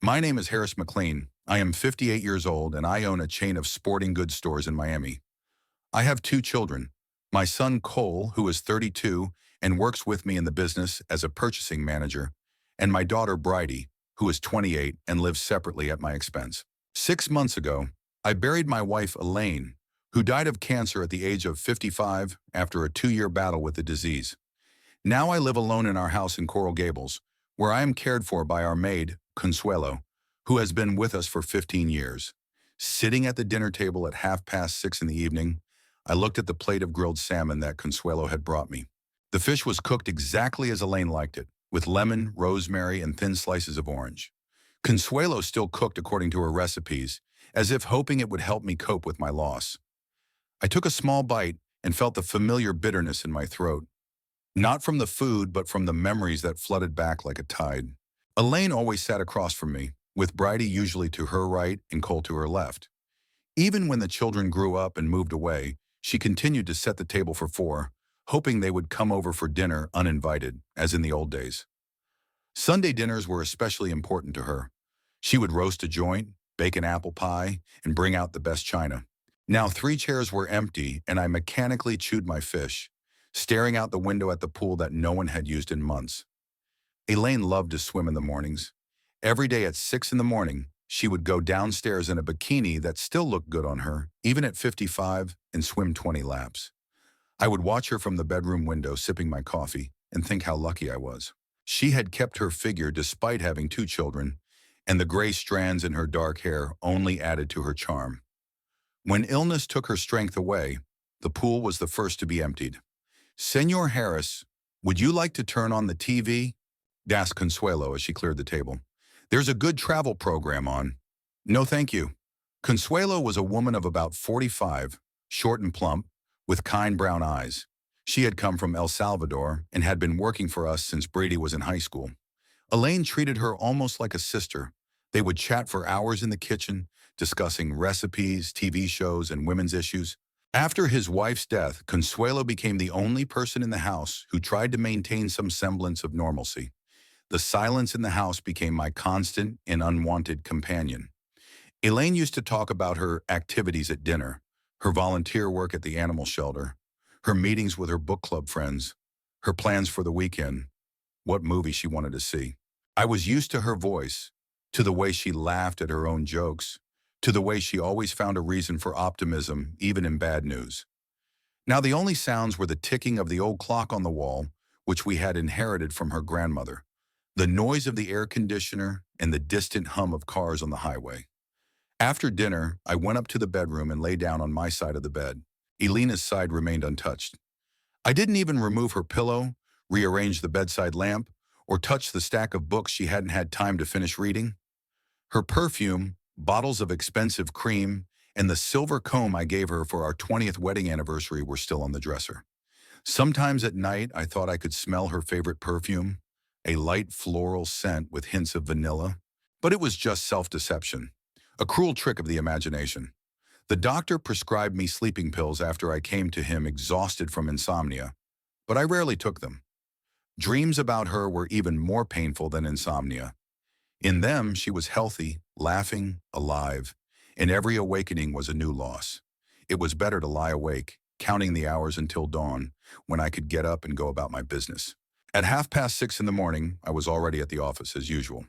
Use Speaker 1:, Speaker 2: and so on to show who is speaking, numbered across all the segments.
Speaker 1: My name is Harris McLean. I am 58 years old and I own a chain of sporting goods stores in Miami. I have two children. My son Cole, who is 32 and works with me in the business as a purchasing manager, and my daughter Bridie, who is 28 and lives separately at my expense. 6 months ago, I buried my wife Elaine, who died of cancer at the age of 55 after a 2-year battle with the disease. Now I live alone in our house in Coral Gables, where I am cared for by our maid, Consuelo, who has been with us for 15 years. Sitting at the dinner table at 6:30 in the evening, I looked at the plate of grilled salmon that Consuelo had brought me. The fish was cooked exactly as Elaine liked it, with lemon, rosemary, and thin slices of orange. Consuelo still cooked according to her recipes, as if hoping it would help me cope with my loss. I took a small bite and felt the familiar bitterness in my throat. Not from the food, but from the memories that flooded back like a tide. Elaine always sat across from me, with Bridie usually to her right and Cole to her left. Even when the children grew up and moved away, she continued to set the table for four, hoping they would come over for dinner uninvited, as in the old days. Sunday dinners were especially important to her. She would roast a joint, bake an apple pie, and bring out the best china. Now 3 chairs were empty, and I mechanically chewed my fish, staring out the window at the pool that no one had used in months. Elaine loved to swim in the mornings. Every day at 6 in the morning, she would go downstairs in a bikini that still looked good on her, even at 55, and swim 20 laps. I would watch her from the bedroom window sipping my coffee and think how lucky I was. She had kept her figure despite having two children, and the gray strands in her dark hair only added to her charm. When illness took her strength away, the pool was the first to be emptied. "Senor Harris, would you like to turn on the TV?" asked Consuelo as she cleared the table. "There's a good travel program on." "No, thank you." Consuelo was a woman of about 45, short and plump, with kind brown eyes. She had come from El Salvador and had been working for us since Brady was in high school. Elaine treated her almost like a sister. They would chat for hours in the kitchen, discussing recipes, TV shows, and women's issues. After his wife's death, Consuelo became the only person in the house who tried to maintain some semblance of normalcy. The silence in the house became my constant and unwanted companion. Elaine used to talk about her activities at dinner, her volunteer work at the animal shelter, her meetings with her book club friends, her plans for the weekend, what movie she wanted to see. I was used to her voice, to the way she laughed at her own jokes, to the way she always found a reason for optimism, even in bad news. Now the only sounds were the ticking of the old clock on the wall, which we had inherited from her grandmother, the noise of the air conditioner, and the distant hum of cars on the highway. After dinner, I went up to the bedroom and lay down on my side of the bed. Elena's side remained untouched. I didn't even remove her pillow, rearrange the bedside lamp, or touch the stack of books she hadn't had time to finish reading. Her perfume, bottles of expensive cream, and the silver comb I gave her for our 20th wedding anniversary were still on the dresser. Sometimes at night, I thought I could smell her favorite perfume, a light floral scent with hints of vanilla, but it was just self-deception, a cruel trick of the imagination. The doctor prescribed me sleeping pills after I came to him exhausted from insomnia, but I rarely took them. Dreams about her were even more painful than insomnia. In them, she was healthy, laughing, alive, and every awakening was a new loss. It was better to lie awake, counting the hours until dawn, when I could get up and go about my business. At 6:30 in the morning, I was already at the office as usual.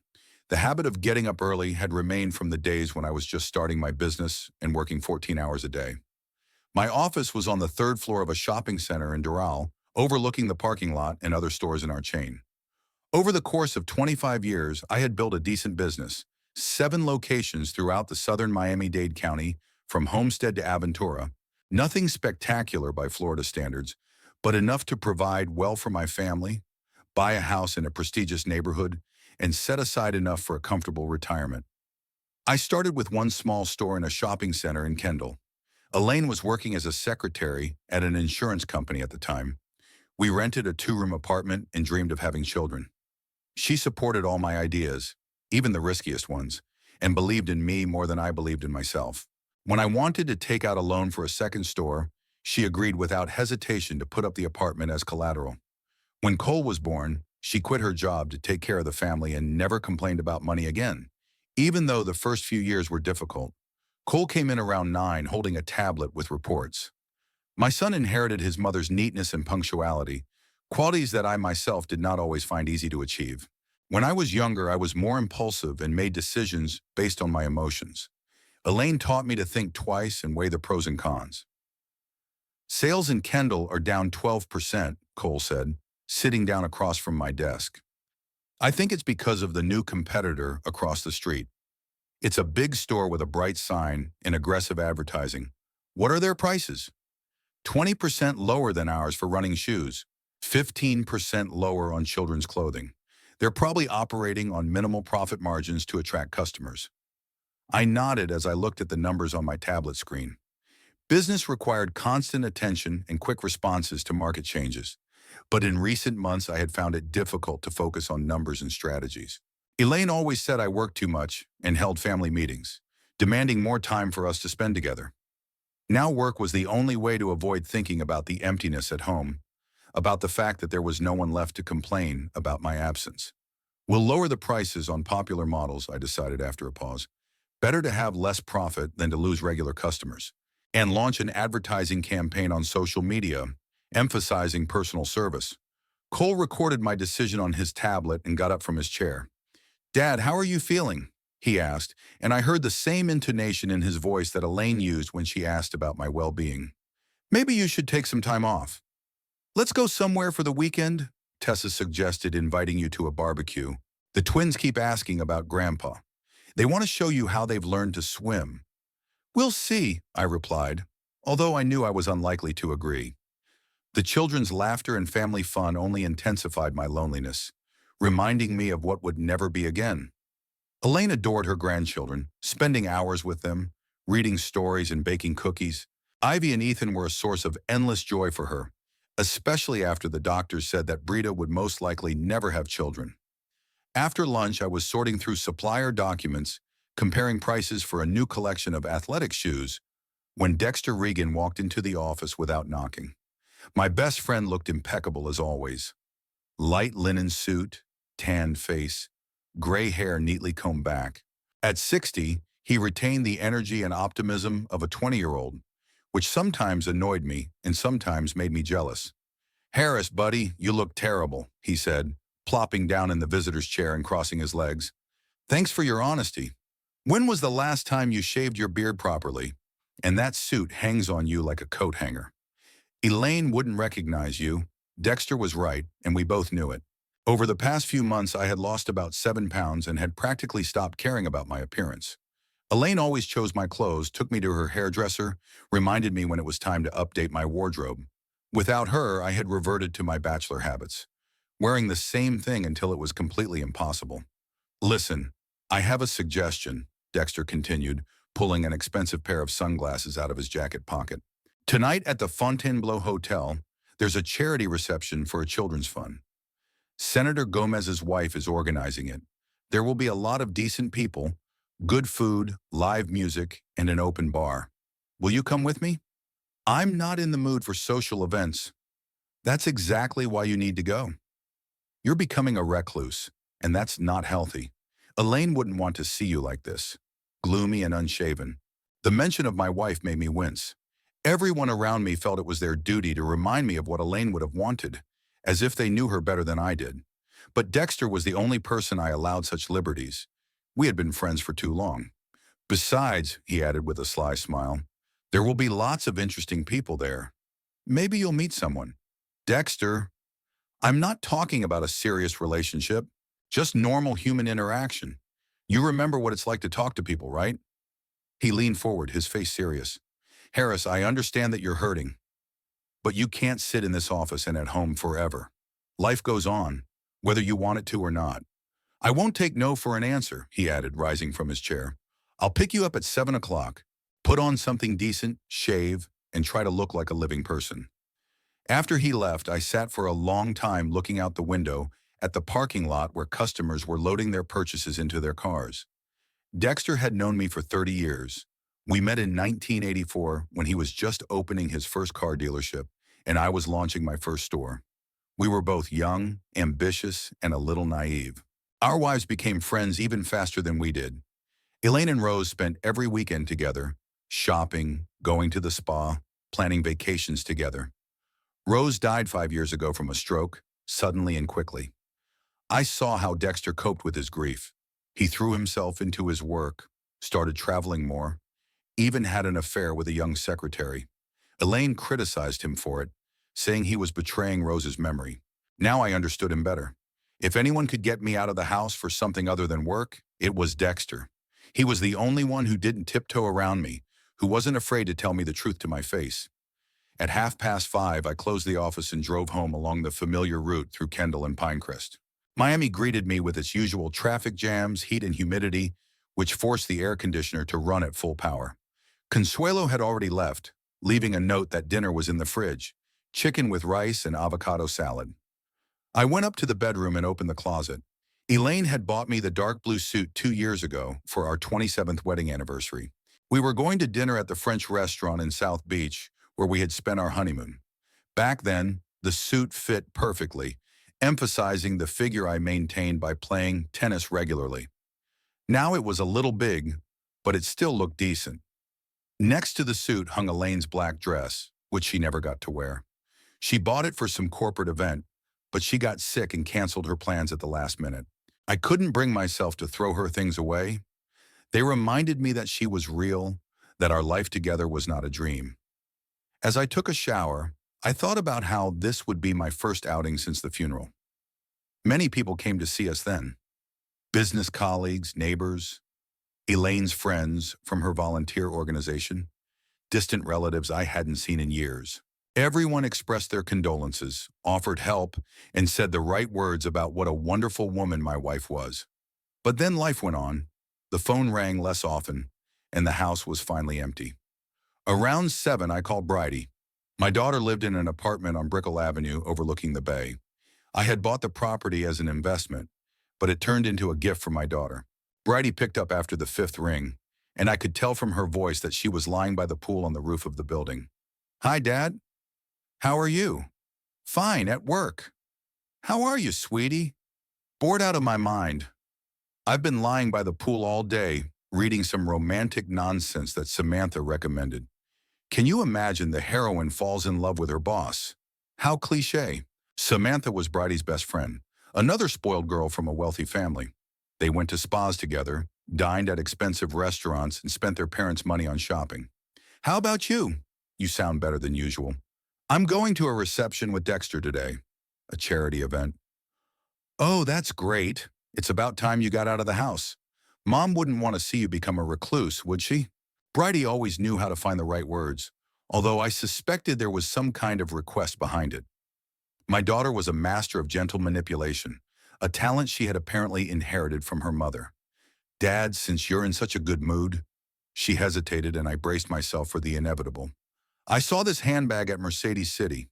Speaker 1: The habit of getting up early had remained from the days when I was just starting my business and working 14 hours a day. My office was on the third floor of a shopping center in Doral, overlooking the parking lot and other stores in our chain. Over the course of 25 years, I had built a decent business, 7 locations throughout the southern Miami-Dade County, from Homestead to Aventura. Nothing spectacular by Florida standards, but enough to provide well for my family, buy a house in a prestigious neighborhood, and set aside enough for a comfortable retirement. I started with one small store in a shopping center in Kendall. Elaine was working as a secretary at an insurance company at the time. We rented a 2-room apartment and dreamed of having children. She supported all my ideas, even the riskiest ones, and believed in me more than I believed in myself. When I wanted to take out a loan for a second store, she agreed without hesitation to put up the apartment as collateral. When Cole was born, she quit her job to take care of the family and never complained about money again, Even though the first few years were difficult, Cole came in around 9 holding a tablet with reports. My son inherited his mother's neatness and punctuality, qualities that I myself did not always find easy to achieve. When I was younger, I was more impulsive and made decisions based on my emotions. Elaine taught me to think twice and weigh the pros and cons. Sales in Kendall are down 12%, Cole said, sitting down across from my desk. I think it's because of the new competitor across the street. It's a big store with a bright sign and aggressive advertising. What are their prices? 20% lower than ours for running shoes, 15% lower on children's clothing. They're probably operating on minimal profit margins to attract customers. I nodded as I looked at the numbers on my tablet screen. Business required constant attention and quick responses to market changes. But in recent months, I had found it difficult to focus on numbers and strategies. Elaine always said I worked too much and held family meetings, demanding more time for us to spend together. Now work was the only way to avoid thinking about the emptiness at home, about the fact that there was no one left to complain about my absence. We'll lower the prices on popular models, I decided after a pause. Better to have less profit than to lose regular customers. And launch an advertising campaign on social media, emphasizing personal service. Cole recorded my decision on his tablet and got up from his chair. "Dad, how are you feeling?" he asked, and I heard the same intonation in his voice that Elaine used when she asked about my well-being. "Maybe you should take some time off." "Let's go somewhere for the weekend," Tessa suggested, inviting you to a barbecue. "The twins keep asking about Grandpa. They want to show you how they've learned to swim." "We'll see," I replied, although I knew I was unlikely to agree. The children's laughter and family fun only intensified my loneliness, reminding me of what would never be again. Elaine adored her grandchildren, spending hours with them, reading stories and baking cookies. Ivy and Ethan were a source of endless joy for her, especially after the doctors said that Brita would most likely never have children. After lunch, I was sorting through supplier documents, comparing prices for a new collection of athletic shoes, when Dexter Regan walked into the office without knocking. My best friend looked impeccable as always. Light linen suit, tanned face, gray hair neatly combed back. At 60, he retained the energy and optimism of a 20-year-old, which sometimes annoyed me and sometimes made me jealous. "Harris, buddy, you look terrible," he said, plopping down in the visitor's chair and crossing his legs. "Thanks for your honesty. When was the last time you shaved your beard properly? And that suit hangs on you like a coat hanger." Elaine wouldn't recognize you. Dexter was right, and we both knew it. Over the past few months, I had lost about 7 pounds and had practically stopped caring about my appearance. Elaine always chose my clothes, took me to her hairdresser, reminded me when it was time to update my wardrobe. Without her, I had reverted to my bachelor habits, wearing the same thing until it was completely impossible. "Listen, I have a suggestion," Dexter continued, pulling an expensive pair of sunglasses out of his jacket pocket. "Tonight at the Fontainebleau Hotel, there's a charity reception for a children's fund. Senator Gomez's wife is organizing it. There will be a lot of decent people, good food, live music, and an open bar. Will you come with me?" "I'm not in the mood for social events." "That's exactly why you need to go. You're becoming a recluse, and that's not healthy. Elaine wouldn't want to see you like this, gloomy and unshaven." The mention of my wife made me wince. Everyone around me felt it was their duty to remind me of what Elaine would have wanted, as if they knew her better than I did. But Dexter was the only person I allowed such liberties. We had been friends for too long. "Besides," he added with a sly smile, "there will be lots of interesting people there. Maybe you'll meet someone." "Dexter, I'm not talking about a serious relationship, just normal human interaction. You remember what it's like to talk to people, right?" He leaned forward, his face serious. "Harris, I understand that you're hurting, but you can't sit in this office and at home forever. Life goes on, whether you want it to or not. I won't take no for an answer," he added, rising from his chair. "I'll pick you up at 7 o'clock. Put on something decent, shave, and try to look like a living person." After he left, I sat for a long time looking out the window at the parking lot where customers were loading their purchases into their cars. Dexter had known me for 30 years. We met in 1984 when he was just opening his first car dealership, and I was launching my first store. We were both young, ambitious, and a little naive. Our wives became friends even faster than we did. Elaine and Rose spent every weekend together, shopping, going to the spa, planning vacations together. Rose died 5 years ago from a stroke, suddenly and quickly. I saw how Dexter coped with his grief. He threw himself into his work, started traveling more, even had an affair with a young secretary. Elaine criticized him for it, saying he was betraying Rose's memory. Now I understood him better. If anyone could get me out of the house for something other than work, it was Dexter. He was the only one who didn't tiptoe around me, who wasn't afraid to tell me the truth to my face. At 5:30, I closed the office and drove home along the familiar route through Kendall and Pinecrest. Miami greeted me with its usual traffic jams, heat and humidity, which forced the air conditioner to run at full power. Consuelo had already left, leaving a note that dinner was in the fridge, chicken with rice and avocado salad. I went up to the bedroom and opened the closet. Elaine had bought me the dark blue suit 2 years ago for our 27th wedding anniversary. We were going to dinner at the French restaurant in South Beach, where we had spent our honeymoon. Back then, the suit fit perfectly, emphasizing the figure I maintained by playing tennis regularly. Now it was a little big, but it still looked decent. Next to the suit hung Elaine's black dress, which she never got to wear. She bought it for some corporate event, but she got sick and canceled her plans at the last minute. I couldn't bring myself to throw her things away. They reminded me that she was real, that our life together was not a dream. As I took a shower, I thought about how this would be my first outing since the funeral. Many people came to see us then. Business colleagues, neighbors, Elaine's friends from her volunteer organization, distant relatives I hadn't seen in years. Everyone expressed their condolences, offered help, and said the right words about what a wonderful woman my wife was. But then life went on. The phone rang less often, and the house was finally empty. Around 7, I called Bridie. My daughter lived in an apartment on Brickell Avenue overlooking the bay. I had bought the property as an investment, but it turned into a gift for my daughter. Bridie picked up after the 5th ring, and I could tell from her voice that she was lying by the pool on the roof of the building. "Hi, Dad. How are you?" "Fine, at work." "How are you, sweetie?" "Bored out of my mind. I've been lying by the pool all day, reading some romantic nonsense that Samantha recommended. Can you imagine the heroine falls in love with her boss? How cliché." Samantha was Bridie's best friend, another spoiled girl from a wealthy family. They went to spas together, dined at expensive restaurants, and spent their parents' money on shopping. "How about you?" "You sound better than usual." "I'm going to a reception with Dexter today." "A charity event." "Oh, that's great. It's about time you got out of the house. Mom wouldn't want to see you become a recluse, would she?" Bridie always knew how to find the right words, although I suspected there was some kind of request behind it. My daughter was a master of gentle manipulation, a talent she had apparently inherited from her mother. "Dad, since you're in such a good mood." She hesitated, and I braced myself for the inevitable. "I saw this handbag at Mercedes City.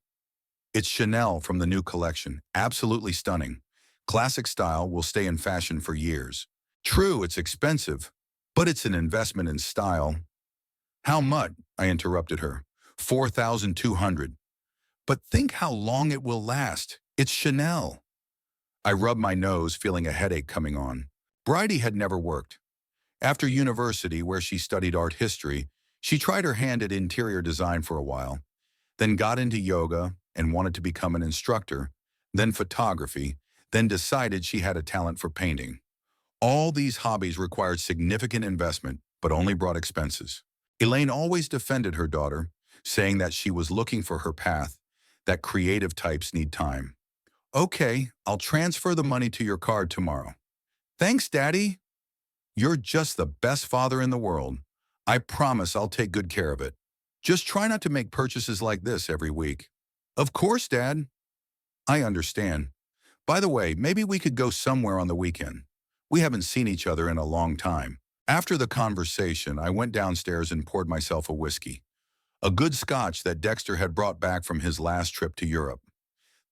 Speaker 1: It's Chanel from the new collection, absolutely stunning. Classic style, will stay in fashion for years. True, it's expensive, but it's an investment in style." "How much?" I interrupted her. 4,200. "But think how long it will last. It's Chanel." I rubbed my nose, feeling a headache coming on. Bridie had never worked. After university, where she studied art history, she tried her hand at interior design for a while, then got into yoga and wanted to become an instructor, then photography, then decided she had a talent for painting. All these hobbies required significant investment, but only brought expenses. Elaine always defended her daughter, saying that she was looking for her path, that creative types need time. "Okay, I'll transfer the money to your card tomorrow." "Thanks, Daddy. You're just the best father in the world. I promise I'll take good care of it. Just try not to make purchases like this every week." "Of course, Dad." "I understand. By the way, maybe we could go somewhere on the weekend. We haven't seen each other in a long time." After the conversation, I went downstairs and poured myself a whiskey. A good scotch that Dexter had brought back from his last trip to Europe.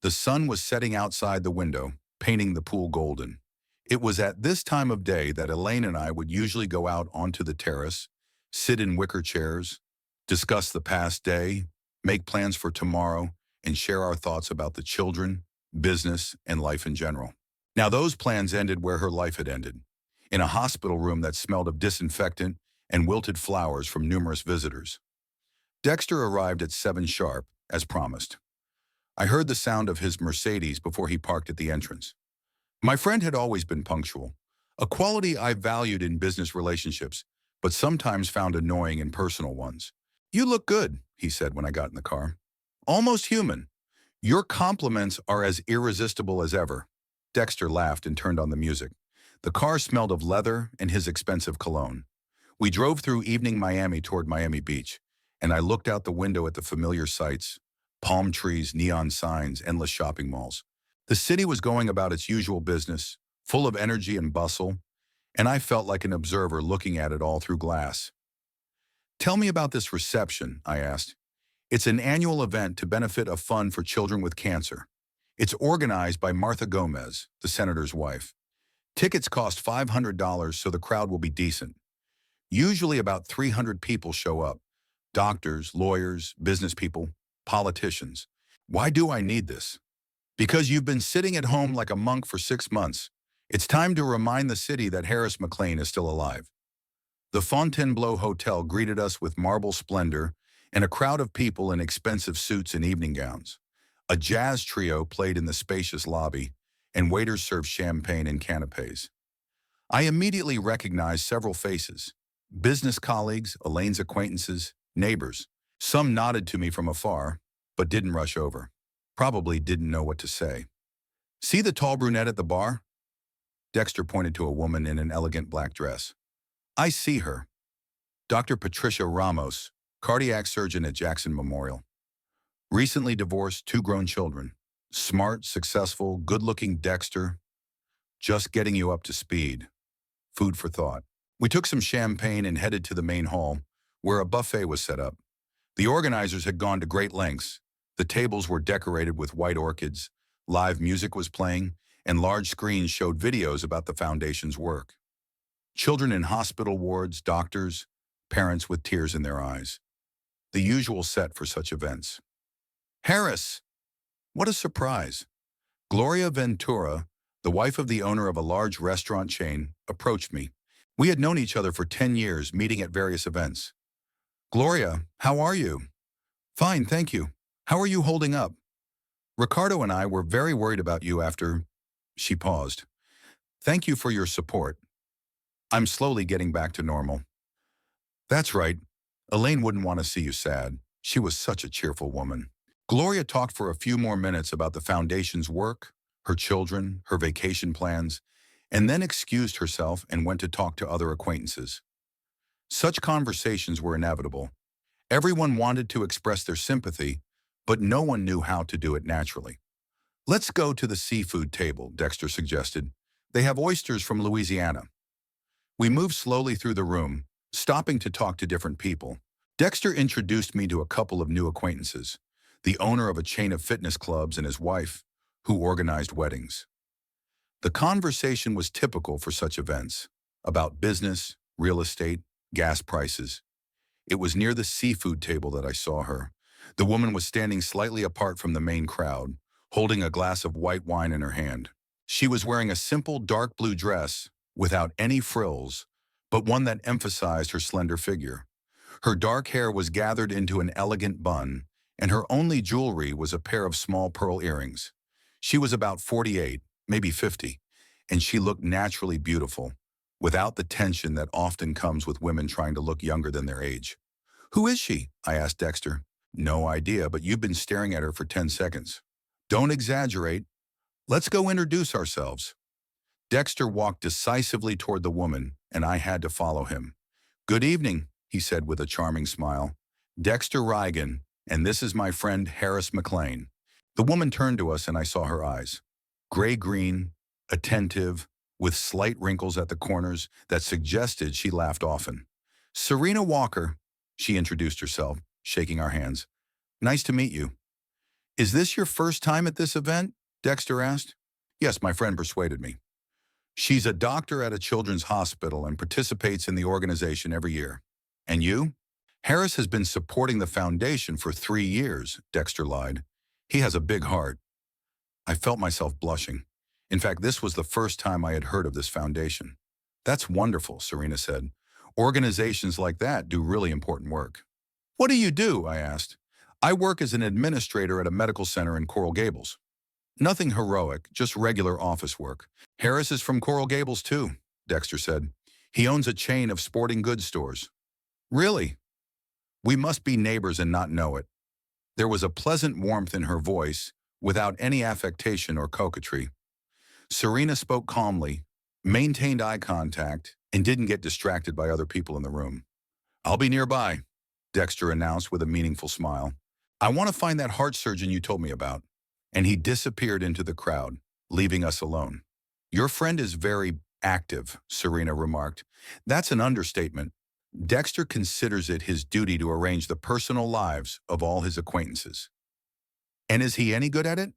Speaker 1: The sun was setting outside the window, painting the pool golden. It was at this time of day that Elaine and I would usually go out onto the terrace, sit in wicker chairs, discuss the past day, make plans for tomorrow, and share our thoughts about the children, business, and life in general. Now those plans ended where her life had ended. in a hospital room that smelled of disinfectant and wilted flowers from numerous visitors. Dexter arrived at 7 sharp, as promised. I heard the sound of his Mercedes before he parked at the entrance. My friend had always been punctual, a quality I valued in business relationships, but sometimes found annoying in personal ones. "You look good," he said when I got in the car. "Almost human. Your compliments are as irresistible as ever." Dexter laughed and turned on the music. The car smelled of leather and his expensive cologne. We drove through evening Miami toward Miami Beach, and I looked out the window at the familiar sights: palm trees, neon signs, endless shopping malls. The city was going about its usual business, full of energy and bustle, and I felt like an observer looking at it all through glass. "Tell me about this reception," I asked. "It's an annual event to benefit a fund for children with cancer. It's organized by Martha Gomez, the senator's wife. Tickets cost $500, so the crowd will be decent. Usually about 300 people show up: doctors, lawyers, business people, politicians. Why do I need this? Because you've been sitting at home like a monk for 6 months. It's time to remind the city that Harris McLean is still alive." The Fontainebleau Hotel greeted us with marble splendor and a crowd of people in expensive suits and evening gowns. A jazz trio played in the spacious lobby, and waiters served champagne and canapes. I immediately recognized several faces: business colleagues, Elaine's acquaintances, neighbors. Some nodded to me from afar, but didn't rush over. Probably didn't know what to say. "See the tall brunette at the bar?" Dexter pointed to a woman in an elegant black dress. "I see her. Dr. Patricia Ramos, cardiac surgeon at Jackson Memorial. Recently divorced, 2 grown children. Smart, successful, good-looking Dexter. Just getting you up to speed." Food for thought. We took some champagne and headed to the main hall, where a buffet was set up. The organizers had gone to great lengths. The tables were decorated with white orchids, live music was playing, and large screens showed videos about the foundation's work. Children in hospital wards, doctors, parents with tears in their eyes. The usual set for such events. "Harris!" What a surprise. Gloria Ventura, the wife of the owner of a large restaurant chain, approached me. We had known each other for 10 years, meeting at various events. "Gloria, how are you?" "Fine, thank you. How are you holding up?" "Ricardo and I were very worried about you after—" She paused. "Thank you for your support. I'm slowly getting back to normal." "That's right. Elaine wouldn't want to see you sad. She was such a cheerful woman." Gloria talked for a few more minutes about the foundation's work, her children, her vacation plans, and then excused herself and went to talk to other acquaintances. Such conversations were inevitable. Everyone wanted to express their sympathy, but no one knew how to do it naturally. "Let's go to the seafood table," Dexter suggested. "They have oysters from Louisiana." We moved slowly through the room, stopping to talk to different people. Dexter introduced me to a couple of new acquaintances: the owner of a chain of fitness clubs and his wife, who organized weddings. The conversation was typical for such events, about business, real estate, gas prices. It was near the seafood table that I saw her. The woman was standing slightly apart from the main crowd, holding a glass of white wine in her hand. She was wearing a simple dark blue dress without any frills, but one that emphasized her slender figure. Her dark hair was gathered into an elegant bun, and her only jewelry was a pair of small pearl earrings. She was about 48, maybe 50, and she looked naturally beautiful, without the tension that often comes with women trying to look younger than their age. "Who is she?" I asked Dexter. "No idea, but you've been staring at her for 10 seconds. Don't exaggerate. Let's go introduce ourselves." Dexter walked decisively toward the woman, and I had to follow him. "Good evening," he said with a charming smile. "Dexter Reigen, and this is my friend Harris McLean." The woman turned to us and I saw her eyes. Gray-green, attentive, with slight wrinkles at the corners that suggested she laughed often. "Serena Walker," she introduced herself, shaking our hands. "Nice to meet you." "Is this your first time at this event?" Dexter asked. "Yes, my friend persuaded me." "She's a doctor at a children's hospital and participates in the organization every year." "And you?" "Harris has been supporting the foundation for 3 years," Dexter lied. "He has a big heart." I felt myself blushing. In fact, this was the first time I had heard of this foundation. That's wonderful, Serena said. Organizations like that do really important work. What do you do? I asked. I work as an administrator at a medical center in Coral Gables. Nothing heroic, just regular office work. Harris is from Coral Gables too, Dexter said. He owns a chain of sporting goods stores. Really? We must be neighbors and not know it. There was a pleasant warmth in her voice, without any affectation or coquetry. Serena spoke calmly, maintained eye contact, and didn't get distracted by other people in the room. I'll be nearby, Dexter announced with a meaningful smile. I want to find that heart surgeon you told me about. And he disappeared into the crowd, leaving us alone. Your friend is very active, Serena remarked. That's an understatement. Dexter considers it his duty to arrange the personal lives of all his acquaintances. And is he any good at it?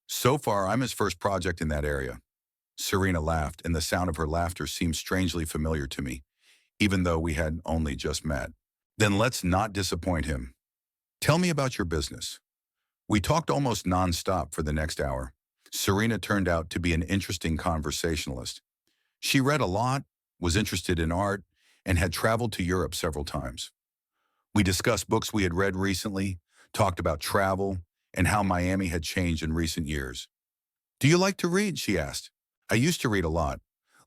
Speaker 1: So far, I'm his first project in that area. Serena laughed, and the sound of her laughter seemed strangely familiar to me, even though we had only just met. Then let's not disappoint him. Tell me about your business. We talked almost nonstop for the next hour. Serena turned out to be an interesting conversationalist. She read a lot, was interested in art, and had traveled to Europe several times. We discussed books we had read recently, talked about travel, and how Miami had changed in recent years. Do you like to read? She asked. I used to read a lot.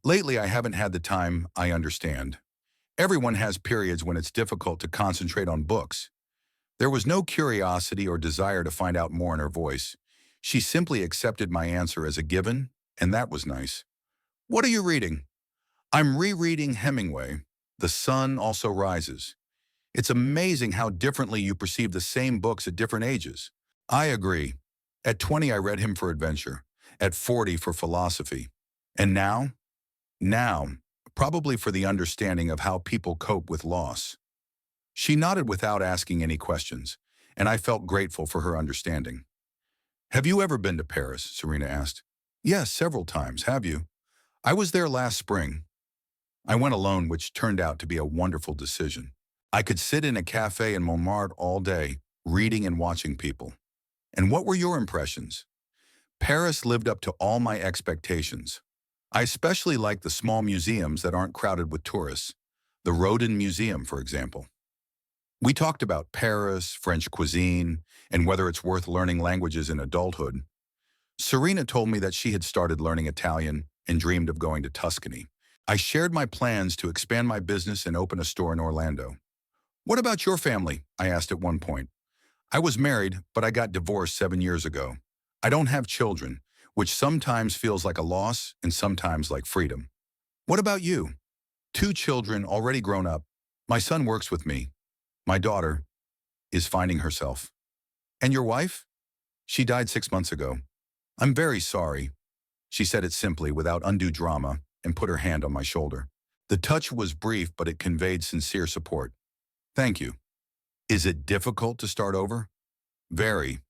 Speaker 1: Lately, I haven't had the time. I understand. Everyone has periods when it's difficult to concentrate on books. There was no curiosity or desire to find out more in her voice. She simply accepted my answer as a given, and that was nice. What are you reading? I'm rereading Hemingway. The Sun Also Rises. It's amazing how differently you perceive the same books at different ages. I agree. At 20, I read him for adventure. At 40, for philosophy. And now? Now, probably for the understanding of how people cope with loss. She nodded without asking any questions, and I felt grateful for her understanding. Have you ever been to Paris? Serena asked. Yes, several times. Have you? I was there last spring. I went alone, which turned out to be a wonderful decision. I could sit in a cafe in Montmartre all day, reading and watching people. And what were your impressions? Paris lived up to all my expectations. I especially like the small museums that aren't crowded with tourists. The Rodin Museum, for example. We talked about Paris, French cuisine, and whether it's worth learning languages in adulthood. Serena told me that she had started learning Italian and dreamed of going to Tuscany. I shared my plans to expand my business and open a store in Orlando. What about your family? I asked at one point. I was married, but I got divorced 7 years ago. I don't have children, which sometimes feels like a loss and sometimes like freedom. What about you? 2 children, already grown up. My son works with me. My daughter is finding herself. And your wife? She died 6 months ago. I'm very sorry. She said it simply, without undue drama, and put her hand on my shoulder. The touch was brief, but it conveyed sincere support. Thank you. Is it difficult to start over? Very.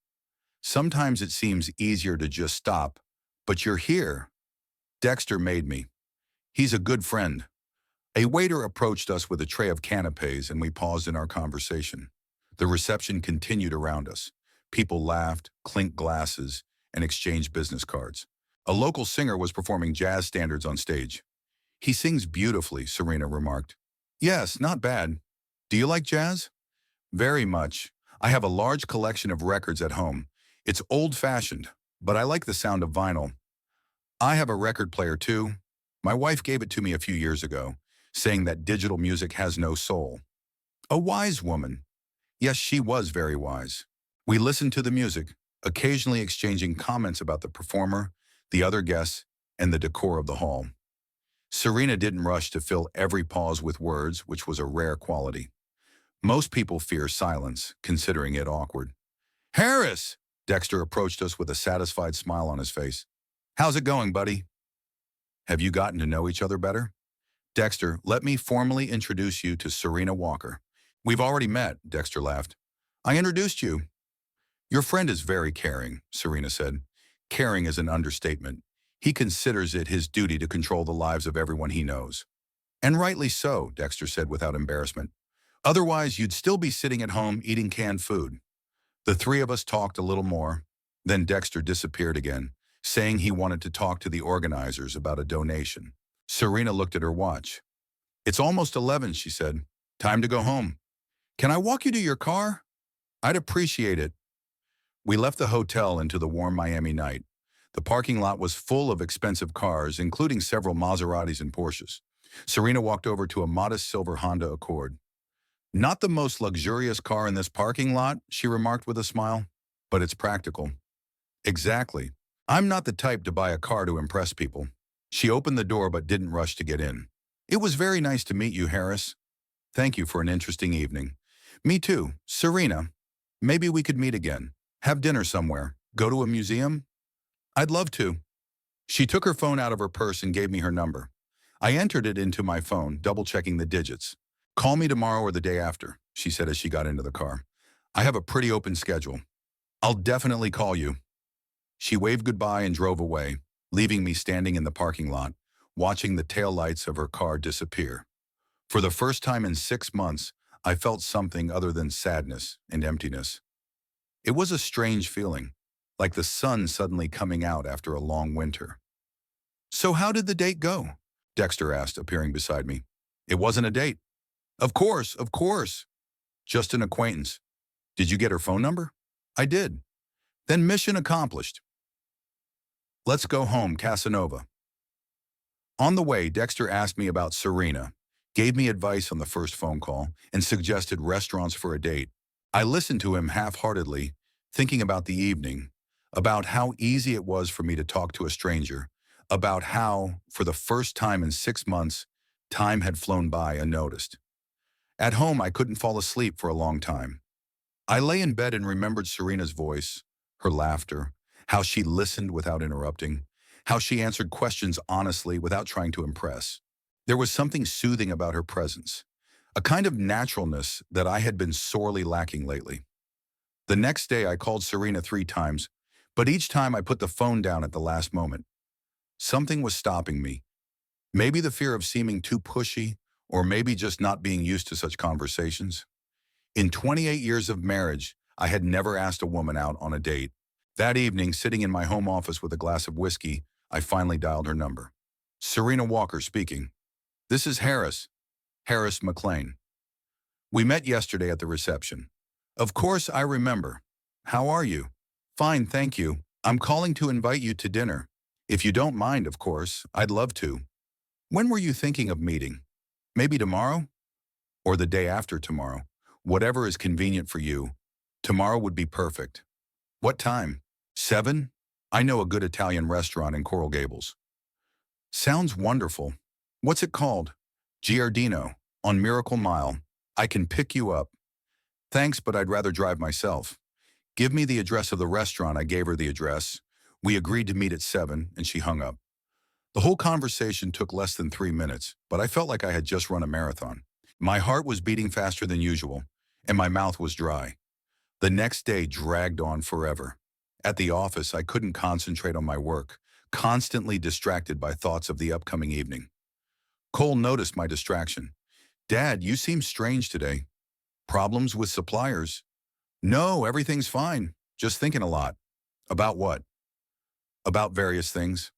Speaker 1: Sometimes it seems easier to just stop, but you're here. Dexter made me. He's a good friend. A waiter approached us with a tray of canapes, and we paused in our conversation. The reception continued around us. People laughed, clinked glasses, and exchanged business cards. A local singer was performing jazz standards on stage. He sings beautifully, Serena remarked. Yes, not bad. Do you like jazz? Very much. I have a large collection of records at home. It's old-fashioned, but I like the sound of vinyl. I have a record player too. My wife gave it to me a few years ago, saying that digital music has no soul. A wise woman. Yes, she was very wise. We listened to the music, occasionally exchanging comments about the performer, the other guests, and the decor of the hall. Serena didn't rush to fill every pause with words, which was a rare quality. Most people fear silence, considering it awkward. Harris! Dexter approached us with a satisfied smile on his face. How's it going, buddy? Have you gotten to know each other better? Dexter, let me formally introduce you to Serena Walker. We've already met, Dexter laughed. I introduced you. Your friend is very caring, Serena said. Caring is an understatement. He considers it his duty to control the lives of everyone he knows. And rightly so, Dexter said without embarrassment. Otherwise, you'd still be sitting at home eating canned food. The 3 of us talked a little more. Then Dexter disappeared again, saying he wanted to talk to the organizers about a donation. Serena looked at her watch. It's almost 11, she said. Time to go home. Can I walk you to your car? I'd appreciate it. We left the hotel into the warm Miami night. The parking lot was full of expensive cars, including several Maseratis and Porsches. Serena walked over to a modest silver Honda Accord. Not the most luxurious car in this parking lot, she remarked with a smile, but it's practical. Exactly. I'm not the type to buy a car to impress people. She opened the door but didn't rush to get in. It was very nice to meet you, Harris. Thank you for an interesting evening. Me too. Serena, maybe we could meet again. Have dinner somewhere. Go to a museum? I'd love to. She took her phone out of her purse and gave me her number. I entered it into my phone, double-checking the digits. Call me tomorrow or the day after, she said as she got into the car. I have a pretty open schedule. I'll definitely call you. She waved goodbye and drove away, leaving me standing in the parking lot, watching the taillights of her car disappear. For the first time in 6 months, I felt something other than sadness and emptiness. It was a strange feeling, like the sun suddenly coming out after a long winter. So how did the date go? Dexter asked, appearing beside me. It wasn't a date. Of course, of course. Just an acquaintance. Did you get her phone number? I did. Then mission accomplished. Let's go home, Casanova. On the way, Dexter asked me about Serena, gave me advice on the first phone call, and suggested restaurants for a date. I listened to him half-heartedly, thinking about the evening, about how easy it was for me to talk to a stranger, about how, for the first time in 6 months, time had flown by unnoticed. At home, I couldn't fall asleep for a long time. I lay in bed and remembered Serena's voice, her laughter, how she listened without interrupting, how she answered questions honestly without trying to impress. There was something soothing about her presence, a kind of naturalness that I had been sorely lacking lately. The next day, I called Serena 3 times, but each time I put the phone down at the last moment. Something was stopping me. Maybe the fear of seeming too pushy, or maybe just not being used to such conversations. In 28 years of marriage, I had never asked a woman out on a date. That evening, sitting in my home office with a glass of whiskey, I finally dialed her number. Serena Walker speaking. This is Harris. Harris McLean. We met yesterday at the reception. Of course, I remember. How are you? Fine, thank you. I'm calling to invite you to dinner. If you don't mind, of course, I'd love to. When were you thinking of meeting? Maybe tomorrow? Or the day after tomorrow? Whatever is convenient for you. Tomorrow would be perfect. What time? 7? I know a good Italian restaurant in Coral Gables. Sounds wonderful. What's it called? Giardino, on Miracle Mile. I can pick you up. Thanks, but I'd rather drive myself. Give me the address of the restaurant. I gave her the address. We agreed to meet at 7, and she hung up. The whole conversation took less than 3 minutes, but I felt like I had just run a marathon. My heart was beating faster than usual, and my mouth was dry. The next day dragged on forever. At the office, I couldn't concentrate on my work, constantly distracted by thoughts of the upcoming evening. Cole noticed my distraction. Dad, you seem strange today. Problems with suppliers? No, everything's fine. Just thinking a lot. About what? About various things.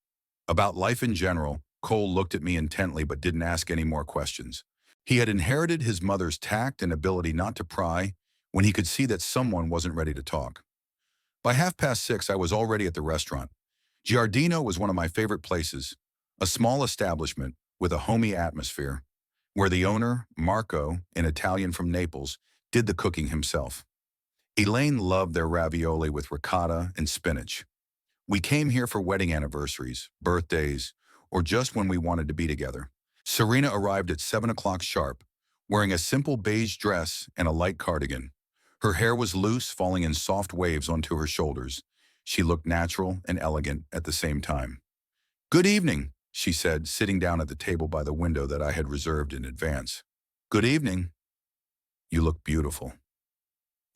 Speaker 1: About life in general. Cole looked at me intently but didn't ask any more questions. He had inherited his mother's tact and ability not to pry when he could see that someone wasn't ready to talk. By 6:30, I was already at the restaurant. Giardino was one of my favorite places, a small establishment with a homey atmosphere, where the owner, Marco, an Italian from Naples, did the cooking himself. Elaine loved their ravioli with ricotta and spinach. We came here for wedding anniversaries, birthdays, or just when we wanted to be together. Serena arrived at 7 o'clock sharp, wearing a simple beige dress and a light cardigan. Her hair was loose, falling in soft waves onto her shoulders. She looked natural and elegant at the same time. Good evening, she said, sitting down at the table by the window that I had reserved in advance. Good evening. You look beautiful.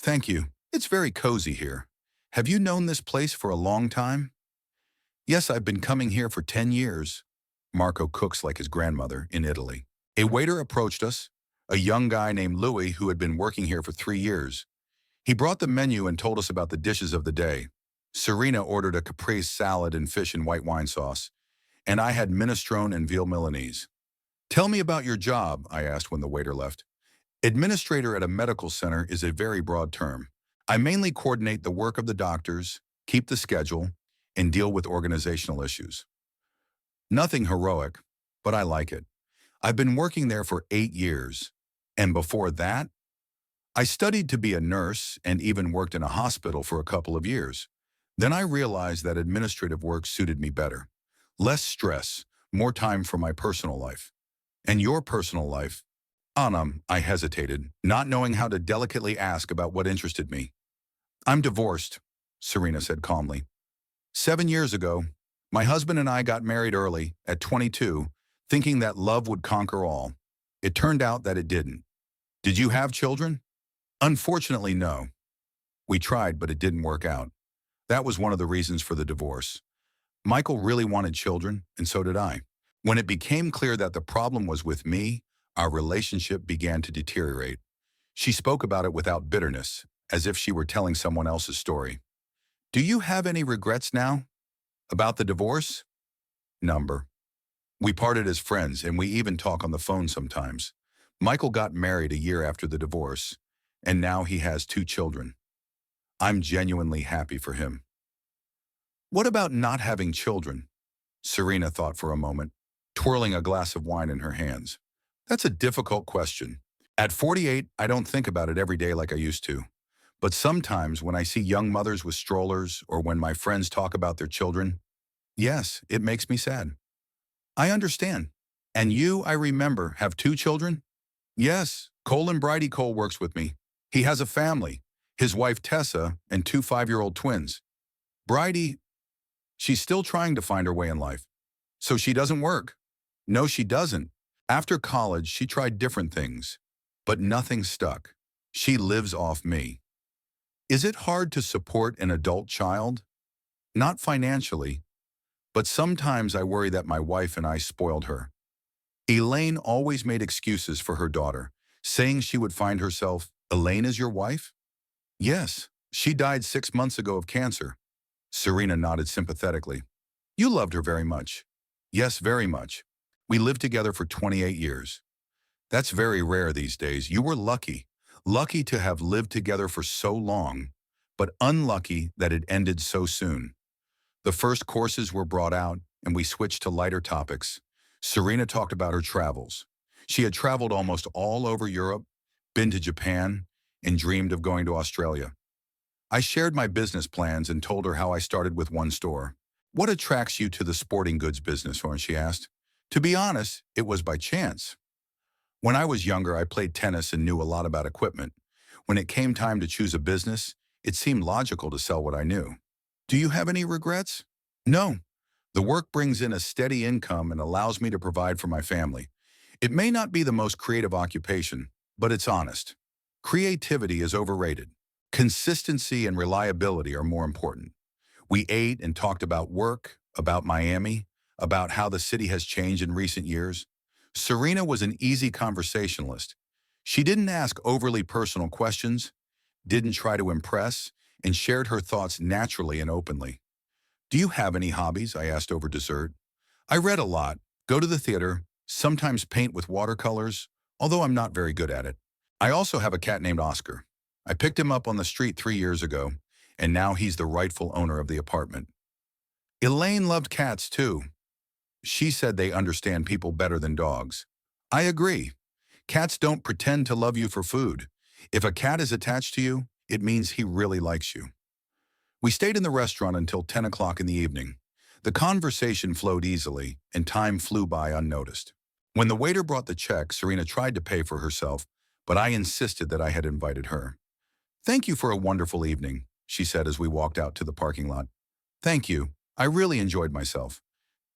Speaker 1: Thank you. It's very cozy here. Have you known this place for a long time? Yes, I've been coming here for 10 years. Marco cooks like his grandmother in Italy. A waiter approached us, a young guy named Louis who had been working here for 3 years. He brought the menu and told us about the dishes of the day. Serena ordered a caprese salad and fish in white wine sauce, and I had minestrone and veal Milanese. Tell me about your job, I asked when the waiter left. Administrator at a medical center is a very broad term. I mainly coordinate the work of the doctors, keep the schedule, and deal with organizational issues. Nothing heroic, but I like it. I've been working there for 8 years, and before that, I studied to be a nurse and even worked in a hospital for a couple of years. Then I realized that administrative work suited me better. Less stress, more time for my personal life. And your personal life? Anam, I hesitated, not knowing how to delicately ask about what interested me. I'm divorced, Serena said calmly. 7 years ago, my husband and I got married early, at 22, thinking that love would conquer all. It turned out that it didn't. Did you have children? Unfortunately, no. We tried, but it didn't work out. That was one of the reasons for the divorce. Michael really wanted children, and so did I. When it became clear that the problem was with me, our relationship began to deteriorate. She spoke about it without bitterness, as if she were telling someone else's story. Do you have any regrets now? About the divorce? Number. We parted as friends, and we even talk on the phone sometimes. Michael got married a year after the divorce, and now he has 2 children. I'm genuinely happy for him. What about not having children? Serena thought for a moment, twirling a glass of wine in her hands. That's a difficult question. At 48, I don't think about it every day like I used to. But sometimes when I see young mothers with strollers or when my friends talk about their children, yes, it makes me sad. I understand. And you, I remember, have 2 children? Yes, Cole and Bridie. Cole works with me. He has a family, his wife Tessa and 2 5-year-old twins. Bridie, she's still trying to find her way in life. So she doesn't work. No, she doesn't. After college, she tried different things, but nothing stuck. She lives off me. Is it hard to support an adult child? Not financially, but sometimes I worry that my wife and I spoiled her. Elaine always made excuses for her daughter, saying she would find herself. Elaine is your wife? Yes, she died 6 months ago of cancer. Serena nodded sympathetically. You loved her very much. Yes, very much. We lived together for 28 years. That's very rare these days. You were lucky. Lucky to have lived together for so long, but unlucky that it ended so soon. The first courses were brought out, and we switched to lighter topics. Serena talked about her travels. She had traveled almost all over Europe, been to Japan, and dreamed of going to Australia. I shared my business plans and told her how I started with one store. What attracts you to the sporting goods business, Horn? She asked. To be honest, it was by chance. When I was younger, I played tennis and knew a lot about equipment. When it came time to choose a business, it seemed logical to sell what I knew. Do you have any regrets? No. The work brings in a steady income and allows me to provide for my family. It may not be the most creative occupation, but it's honest. Creativity is overrated. Consistency and reliability are more important. We ate and talked about work, about Miami, about how the city has changed in recent years. Serena was an easy conversationalist. She didn't ask overly personal questions, didn't try to impress, and shared her thoughts naturally and openly. Do you have any hobbies? I asked over dessert. I read a lot, go to the theater, sometimes paint with watercolors, although I'm not very good at it. I also have a cat named Oscar. I picked him up on the street 3 years ago, and now he's the rightful owner of the apartment. Elaine loved cats too. She said they understand people better than dogs. I agree. Cats don't pretend to love you for food. If a cat is attached to you, it means he really likes you. We stayed in the restaurant until 10 o'clock in the evening. The conversation flowed easily, and time flew by unnoticed. When the waiter brought the check, Serena tried to pay for herself, but I insisted that I had invited her. Thank you for a wonderful evening, she said as we walked out to the parking lot. Thank you. I really enjoyed myself.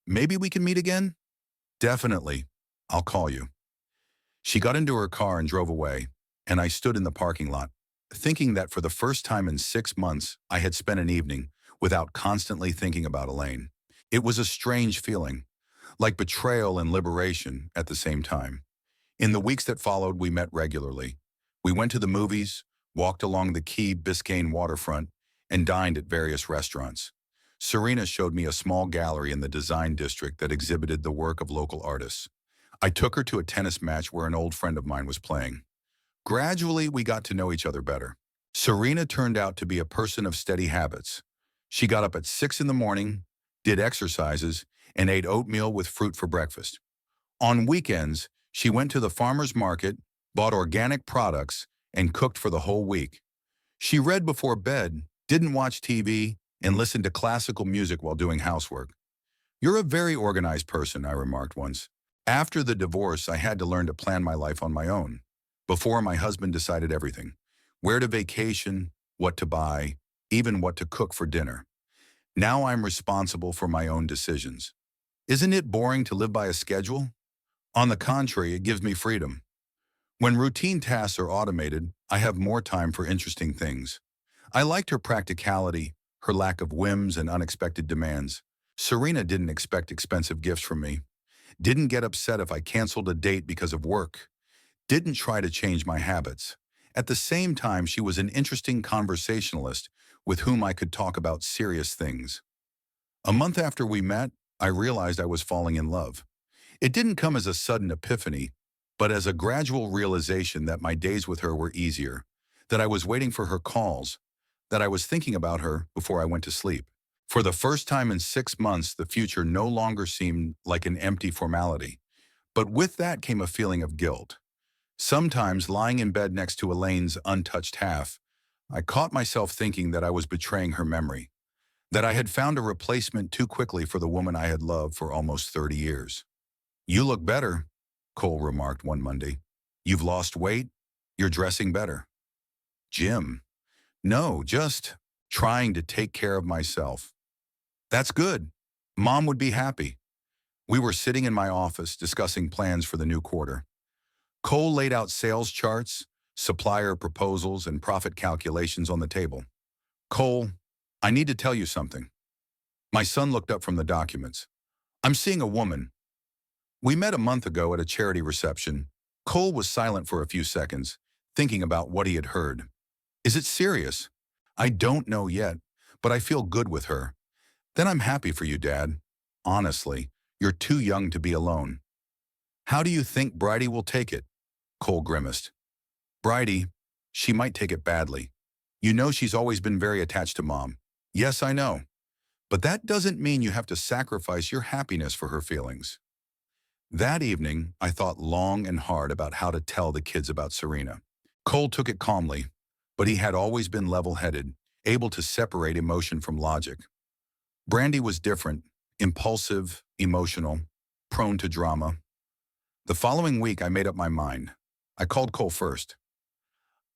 Speaker 1: Maybe we can meet again? Definitely. I'll call you. She got into her car and drove away, and I stood in the parking lot, thinking that for the first time in 6 months, I had spent an evening without constantly thinking about Elaine. It was a strange feeling, like betrayal and liberation at the same time. In the weeks that followed, we met regularly. We went to the movies, walked along the Key Biscayne waterfront, and dined at various restaurants. Serena showed me a small gallery in the design district that exhibited the work of local artists. I took her to a tennis match where an old friend of mine was playing. Gradually, we got to know each other better. Serena turned out to be a person of steady habits. She got up at 6 in the morning, did exercises, and ate oatmeal with fruit for breakfast. On weekends, she went to the farmer's market, bought organic products, and cooked for the whole week. She read before bed, didn't watch TV, and listened to classical music while doing housework. "You're a very organized person," I remarked once. After the divorce, I had to learn to plan my life on my own. Before, my husband decided everything: where to vacation, what to buy, even what to cook for dinner. Now I'm responsible for my own decisions. Isn't it boring to live by a schedule? On the contrary, it gives me freedom. When routine tasks are automated, I have more time for interesting things. I liked her practicality, her lack of whims and unexpected demands. Serena didn't expect expensive gifts from me, didn't get upset if I canceled a date because of work, didn't try to change my habits. At the same time, she was an interesting conversationalist with whom I could talk about serious things. A month after we met, I realized I was falling in love. It didn't come as a sudden epiphany, but as a gradual realization that my days with her were easier, that I was waiting for her calls, that I was thinking about her before I went to sleep. For the first time in 6 months, the future no longer seemed like an empty formality. But with that came a feeling of guilt. Sometimes, lying in bed next to Elaine's untouched half, I caught myself thinking that I was betraying her memory, that I had found a replacement too quickly for the woman I had loved for almost 30 years. "You look better," Cole remarked one Monday. "You've lost weight. You're dressing better." "Jim, no, just trying to take care of myself." "That's good. Mom would be happy." We were sitting in my office discussing plans for the new quarter. Cole laid out sales charts, supplier proposals, and profit calculations on the table. "Cole, I need to tell you something." My son looked up from the documents. "I'm seeing a woman. We met a month ago at a charity reception." Cole was silent for a few seconds, thinking about what he had heard. "Is it serious?" "I don't know yet, but I feel good with her." "Then I'm happy for you, Dad. Honestly, you're too young to be alone." "How do you think Bridie will take it?" Cole grimaced. "Bridie, she might take it badly. You know she's always been very attached to Mom." "Yes, I know. But that doesn't mean you have to sacrifice your happiness for her feelings." That evening, I thought long and hard about how to tell the kids about Serena. Cole took it calmly, but he had always been level-headed, able to separate emotion from logic. Brandy was different, impulsive, emotional, prone to drama. The following week, I made up my mind. I called Cole first.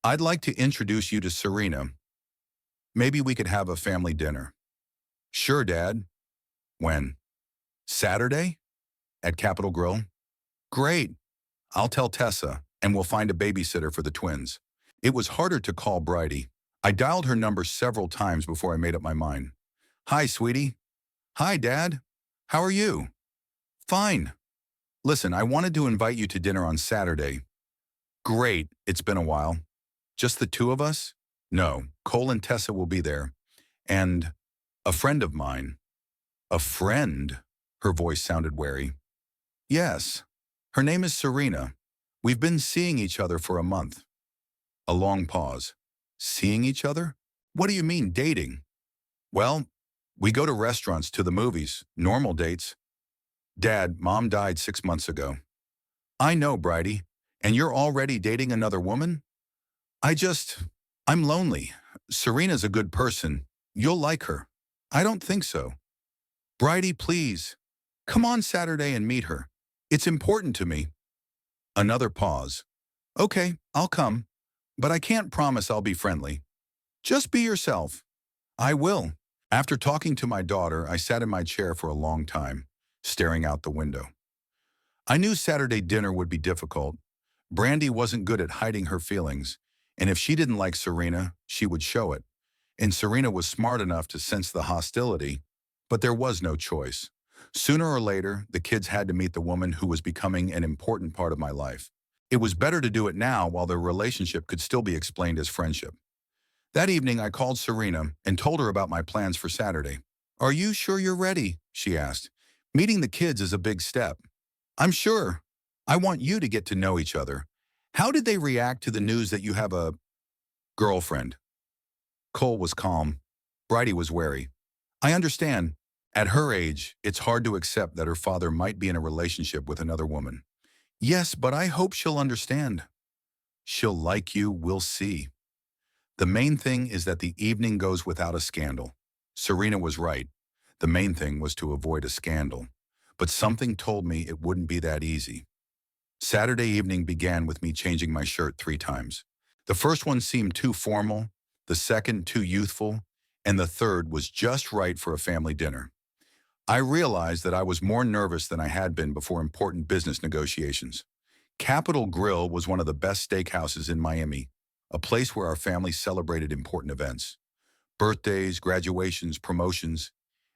Speaker 1: "I'd like to introduce you to Serena. Maybe we could have a family dinner." "Sure, Dad." "When?" "Saturday? At Capitol Grill?" "Great. I'll tell Tessa, and we'll find a babysitter for the twins." It was harder to call Bridie. I dialed her number several times before I made up my mind. "Hi, sweetie." "Hi, Dad. How are you?" "Fine. Listen, I wanted to invite you to dinner on Saturday." "Great. It's been a while." "Just the two of us?" "No, Cole and Tessa will be there. And a friend of mine." "A friend?" Her voice sounded wary. "Yes. Her name is Serena. We've been seeing each other for a month." A long pause. "Seeing each other? What do you mean, dating?" "Well, we go to restaurants, to the movies, normal dates." "Dad, Mom died 6 months ago." "I know, Bridie. And you're already dating another woman?" I'm lonely. Serena's a good person. You'll like her." "I don't think so." "Bridie, please. Come on Saturday and meet her. It's important to me." Another pause. "Okay, I'll come. But I can't promise I'll be friendly." "Just be yourself." "I will." After talking to my daughter, I sat in my chair for a long time, staring out the window. I knew Saturday dinner would be difficult. Brandy wasn't good at hiding her feelings, and if she didn't like Serena, she would show it. And Serena was smart enough to sense the hostility, but there was no choice. Sooner or later, the kids had to meet the woman who was becoming an important part of my life. It was better to do it now while their relationship could still be explained as friendship. That evening, I called Serena and told her about my plans for Saturday. Are you sure you're ready? She asked. Meeting the kids is a big step. I'm sure. I want you to get to know each other. How did they react to the news that you have a girlfriend? Cole was calm. Bridie was wary. I understand. At her age, it's hard to accept that her father might be in a relationship with another woman. Yes, but I hope she'll understand. She'll like you, we'll see. The main thing is that the evening goes without a scandal. Serena was right. The main thing was to avoid a scandal. But something told me it wouldn't be that easy. Saturday evening began with me changing my shirt 3 times. The first one seemed too formal, the second too youthful, and the third was just right for a family dinner. I realized that I was more nervous than I had been before important business negotiations. Capitol Grill was one of the best steakhouses in Miami, a place where our family celebrated important events. Birthdays, graduations, promotions,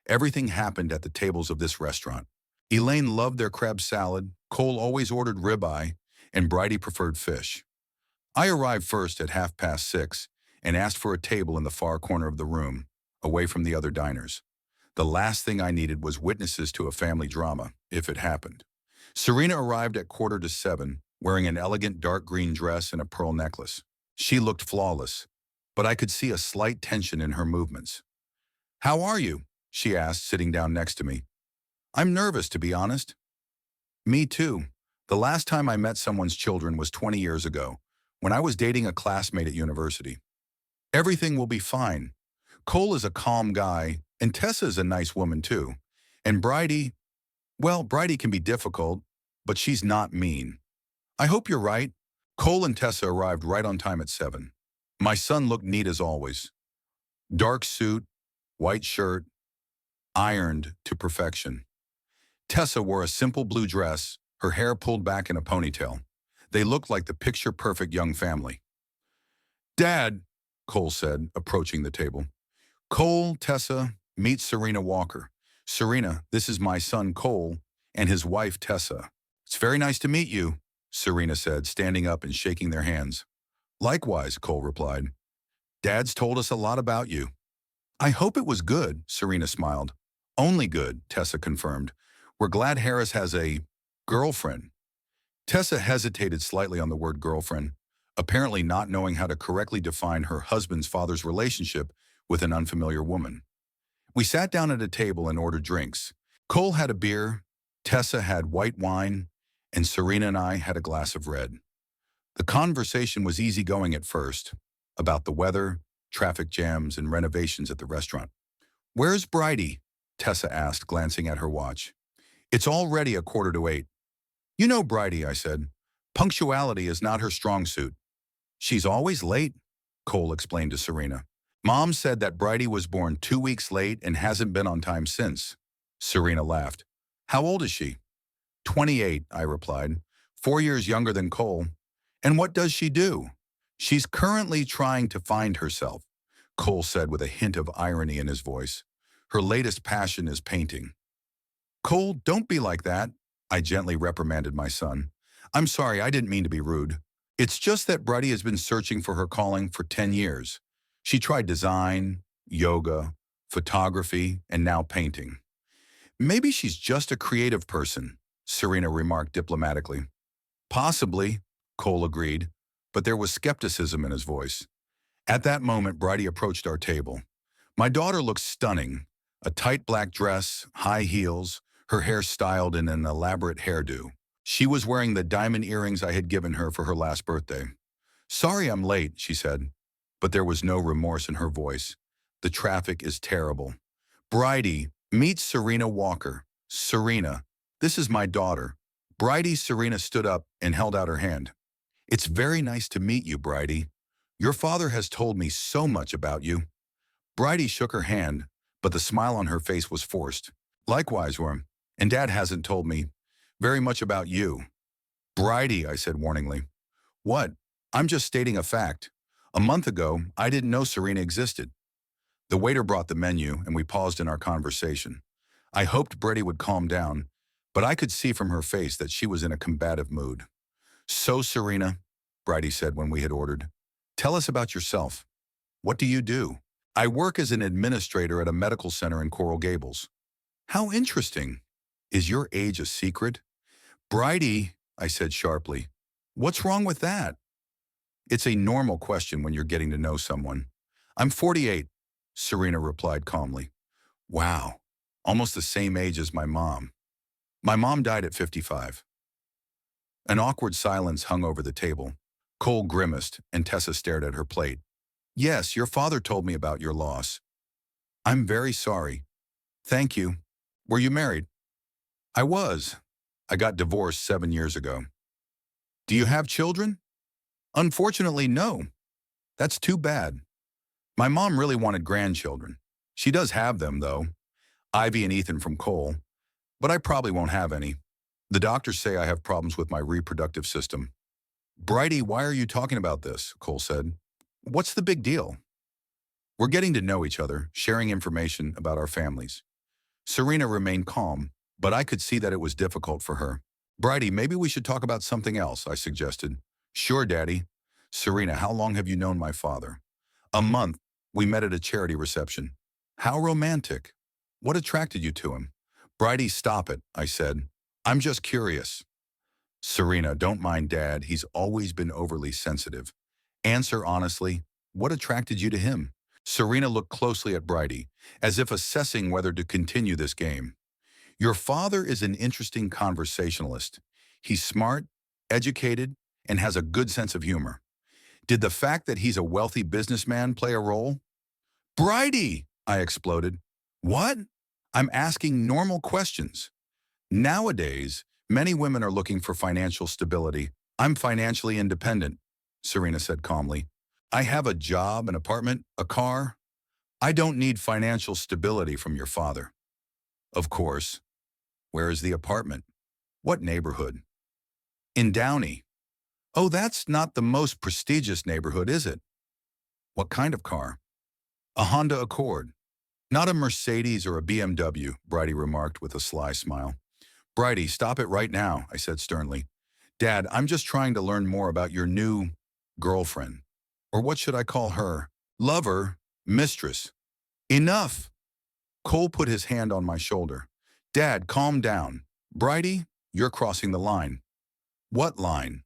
Speaker 1: everything happened at the tables of this restaurant. Elaine loved their crab salad, Cole always ordered ribeye, and Bridie preferred fish. I arrived first at 6:30 and asked for a table in the far corner of the room, away from the other diners. The last thing I needed was witnesses to a family drama, if it happened. Serena arrived at 6:45, wearing an elegant dark green dress and a pearl necklace. She looked flawless, but I could see a slight tension in her movements. How are you? She asked, sitting down next to me. I'm nervous, to be honest. Me too. The last time I met someone's children was 20 years ago, when I was dating a classmate at university. Everything will be fine. Cole is a calm guy, and Tessa is a nice woman too. And Bridie, well, Bridie can be difficult, but she's not mean. I hope you're right. Cole and Tessa arrived right on time at 7. My son looked neat as always. Dark suit, white shirt, ironed to perfection. Tessa wore a simple blue dress, her hair pulled back in a ponytail. They looked like the picture-perfect young family. Dad, Cole said, approaching the table. Cole, Tessa, meet Serena Walker. Serena, this is my son Cole and his wife Tessa. It's very nice to meet you, Serena said, standing up and shaking their hands. Likewise, Cole replied. Dad's told us a lot about you. I hope it was good, Serena smiled. Only good, Tessa confirmed. We're glad Harris has a girlfriend. Tessa hesitated slightly on the word girlfriend, apparently not knowing how to correctly define her husband's father's relationship with an unfamiliar woman. We sat down at a table and ordered drinks. Cole had a beer, Tessa had white wine, and Serena and I had a glass of red. The conversation was easygoing at first, about the weather, traffic jams, and renovations at the restaurant. Where's Bridie? Tessa asked, glancing at her watch. It's already 7:45. You know Bridie, I said. Punctuality is not her strong suit. She's always late, Cole explained to Serena. Mom said that Bridie was born 2 weeks late and hasn't been on time since. Serena laughed. How old is she? 28, I replied. 4 years younger than Cole. And what does she do? She's currently trying to find herself, Cole said with a hint of irony in his voice. Her latest passion is painting. Cole, don't be like that, I gently reprimanded my son. I'm sorry, I didn't mean to be rude. It's just that Bridie has been searching for her calling for 10 years. She tried design, yoga, photography, and now painting. Maybe she's just a creative person, Serena remarked diplomatically. Possibly, Cole agreed, but there was skepticism in his voice. At that moment, Bridie approached our table. My daughter looked stunning. A tight black dress, high heels, her hair styled in an elaborate hairdo. She was wearing the diamond earrings I had given her for her last birthday. Sorry I'm late, she said, but there was no remorse in her voice. The traffic is terrible. Bridie, meet Serena Walker. Serena, this is my daughter. Bridie. Serena stood up and held out her hand. It's very nice to meet you, Bridie. Your father has told me so much about you. Bridie shook her hand, but the smile on her face was forced. Likewise, Worm, and Dad hasn't told me very much about you. Bridie, I said warningly. What? I'm just stating a fact. A month ago, I didn't know Serena existed. The waiter brought the menu, and we paused in our conversation. I hoped Bridie would calm down, but I could see from her face that she was in a combative mood. So, Serena, Bridie said when we had ordered, tell us about yourself. What do you do? I work as an administrator at a medical center in Coral Gables. How interesting. Is your age a secret? Bridie, I said sharply. What's wrong with that? It's a normal question when you're getting to know someone. I'm 48, Serena replied calmly. Wow, almost the same age as my mom. My mom died at 55. An awkward silence hung over the table. Cole grimaced, and Tessa stared at her plate. Yes, your father told me about your loss. I'm very sorry. Thank you. Were you married? I was. I got divorced 7 years ago. Do you have children? Unfortunately, no. That's too bad. My mom really wanted grandchildren. She does have them, though. Ivy and Ethan from Cole. But I probably won't have any. The doctors say I have problems with my reproductive system. Bridie, why are you talking about this? Cole said. What's the big deal? We're getting to know each other, sharing information about our families. Serena remained calm, but I could see that it was difficult for her. Bridie, maybe we should talk about something else, I suggested. Sure, Daddy. Serena, how long have you known my father? A month. We met at a charity reception. How romantic. What attracted you to him? Bridie, stop it, I said. I'm just curious. Serena, don't mind Dad. He's always been overly sensitive. Answer honestly, what attracted you to him? Serena looked closely at Bridie, as if assessing whether to continue this game. Your father is an interesting conversationalist. He's smart, educated, and has a good sense of humor. Did the fact that he's a wealthy businessman play a role? Bridie, I exploded. What? I'm asking normal questions. Nowadays, many women are looking for financial stability. I'm financially independent, Serena said calmly. I have a job, an apartment, a car. I don't need financial stability from your father. Of course. Where is the apartment? What neighborhood? In Downey. Oh, that's not the most prestigious neighborhood, is it? What kind of car? A Honda Accord. Not a Mercedes or a BMW, Bridie remarked with a sly smile. Bridie, stop it right now, I said sternly. Dad, I'm just trying to learn more about your new girlfriend. Or what should I call her? Lover, mistress. Enough! Cole put his hand on my shoulder. Dad, calm down. Bridie, you're crossing the line. What line?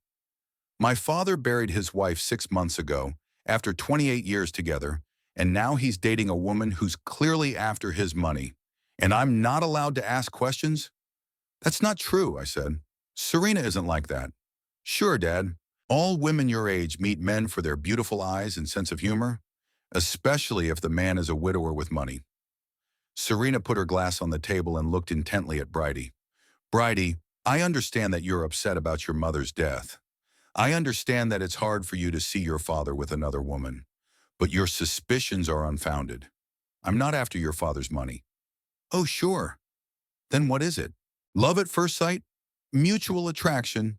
Speaker 1: My father buried his wife 6 months ago, after 28 years together, and now he's dating a woman who's clearly after his money. And I'm not allowed to ask questions? That's not true, I said. Serena isn't like that. Sure, Dad. All women your age meet men for their beautiful eyes and sense of humor, especially if the man is a widower with money. Serena put her glass on the table and looked intently at Bridie. Bridie, I understand that you're upset about your mother's death. I understand that it's hard for you to see your father with another woman, but your suspicions are unfounded. I'm not after your father's money. Oh, sure. Then what is it? Love at first sight? Mutual attraction.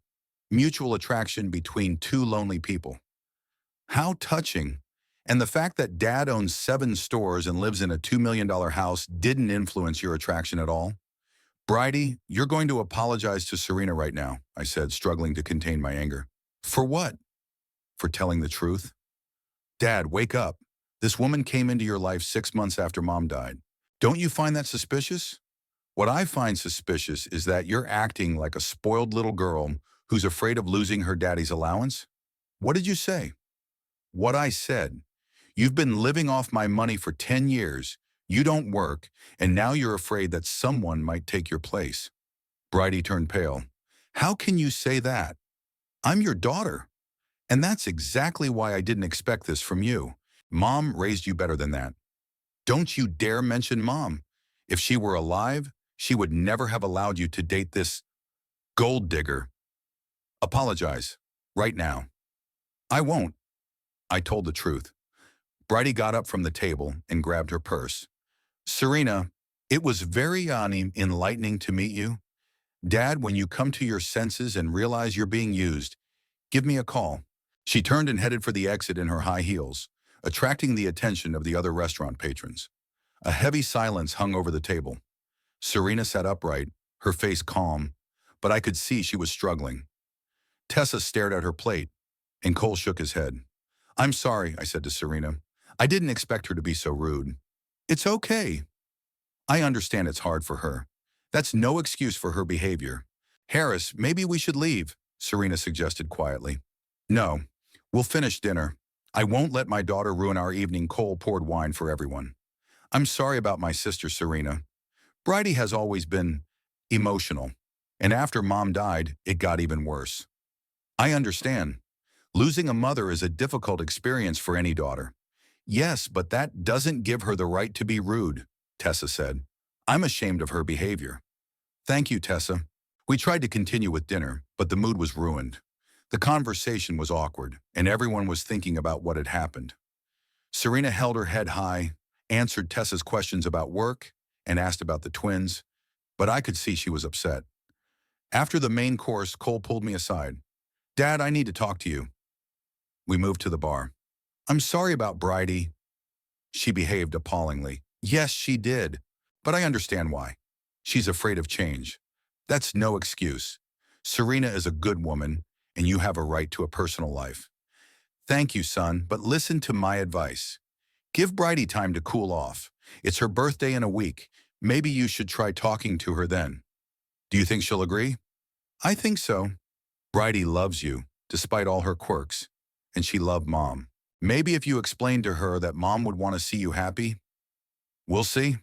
Speaker 1: Mutual attraction between two lonely people. How touching. And the fact that Dad owns 7 stores and lives in a $2 million house didn't influence your attraction at all? Bridie, you're going to apologize to Serena right now, I said, struggling to contain my anger. For what? For telling the truth? Dad, wake up. This woman came into your life 6 months after Mom died. Don't you find that suspicious? What I find suspicious is that you're acting like a spoiled little girl who's afraid of losing her daddy's allowance. What did you say? What I said. You've been living off my money for 10 years. You don't work, and now you're afraid that someone might take your place. Bridie turned pale. How can you say that? I'm your daughter. And that's exactly why I didn't expect this from you. Mom raised you better than that. Don't you dare mention Mom. If she were alive, she would never have allowed you to date this gold digger. Apologize. Right now. I won't. I told the truth. Bridie got up from the table and grabbed her purse. Serena, it was very enlightening to meet you. Dad, when you come to your senses and realize you're being used, give me a call. She turned and headed for the exit in her high heels, attracting the attention of the other restaurant patrons. A heavy silence hung over the table. Serena sat upright, her face calm, but I could see she was struggling. Tessa stared at her plate, and Cole shook his head. I'm sorry, I said to Serena. I didn't expect her to be so rude. It's okay. I understand it's hard for her. That's no excuse for her behavior. Harris, maybe we should leave, Serena suggested quietly. No, we'll finish dinner. I won't let my daughter ruin our evening. Cole poured wine for everyone. I'm sorry about my sister, Serena. Bridie has always been emotional, and after Mom died, it got even worse. I understand. Losing a mother is a difficult experience for any daughter. Yes, but that doesn't give her the right to be rude, Tessa said. I'm ashamed of her behavior. Thank you, Tessa. We tried to continue with dinner, but the mood was ruined. The conversation was awkward, and everyone was thinking about what had happened. Serena held her head high, answered Tessa's questions about work, and asked about the twins, but I could see she was upset. After the main course, Cole pulled me aside. Dad, I need to talk to you. We moved to the bar. I'm sorry about Bridie. She behaved appallingly. Yes, she did, but I understand why. She's afraid of change. That's no excuse. Serena is a good woman, and you have a right to a personal life. Thank you, son, but listen to my advice. Give Bridie time to cool off. It's her birthday in a week. Maybe you should try talking to her then. Do you think she'll agree? I think so. Bridie loves you, despite all her quirks, and she loved Mom. Maybe if you explained to her that Mom would want to see you happy. We'll see.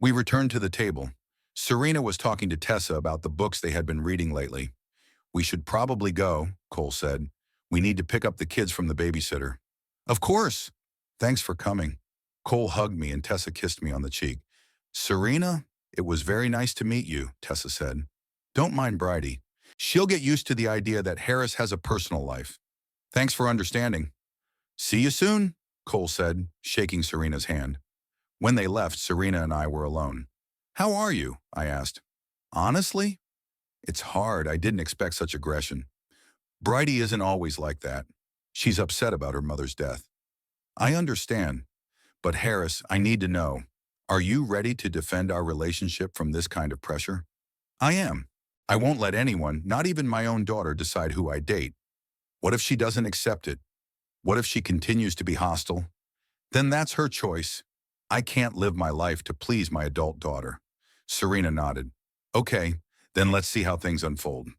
Speaker 1: We returned to the table. Serena was talking to Tessa about the books they had been reading lately. We should probably go, Cole said. We need to pick up the kids from the babysitter. Of course. Thanks for coming. Cole hugged me and Tessa kissed me on the cheek. Serena, it was very nice to meet you, Tessa said. Don't mind Bridie. She'll get used to the idea that Harris has a personal life. Thanks for understanding. See you soon, Cole said, shaking Serena's hand. When they left, Serena and I were alone. How are you? I asked. Honestly? It's hard. I didn't expect such aggression. Bridie isn't always like that. She's upset about her mother's death. I understand. But Harris, I need to know, are you ready to defend our relationship from this kind of pressure? I am. I won't let anyone, not even my own daughter, decide who I date. What if she doesn't accept it? What if she continues to be hostile? Then that's her choice. I can't live my life to please my adult daughter. Serena nodded. Okay, then let's see how things unfold.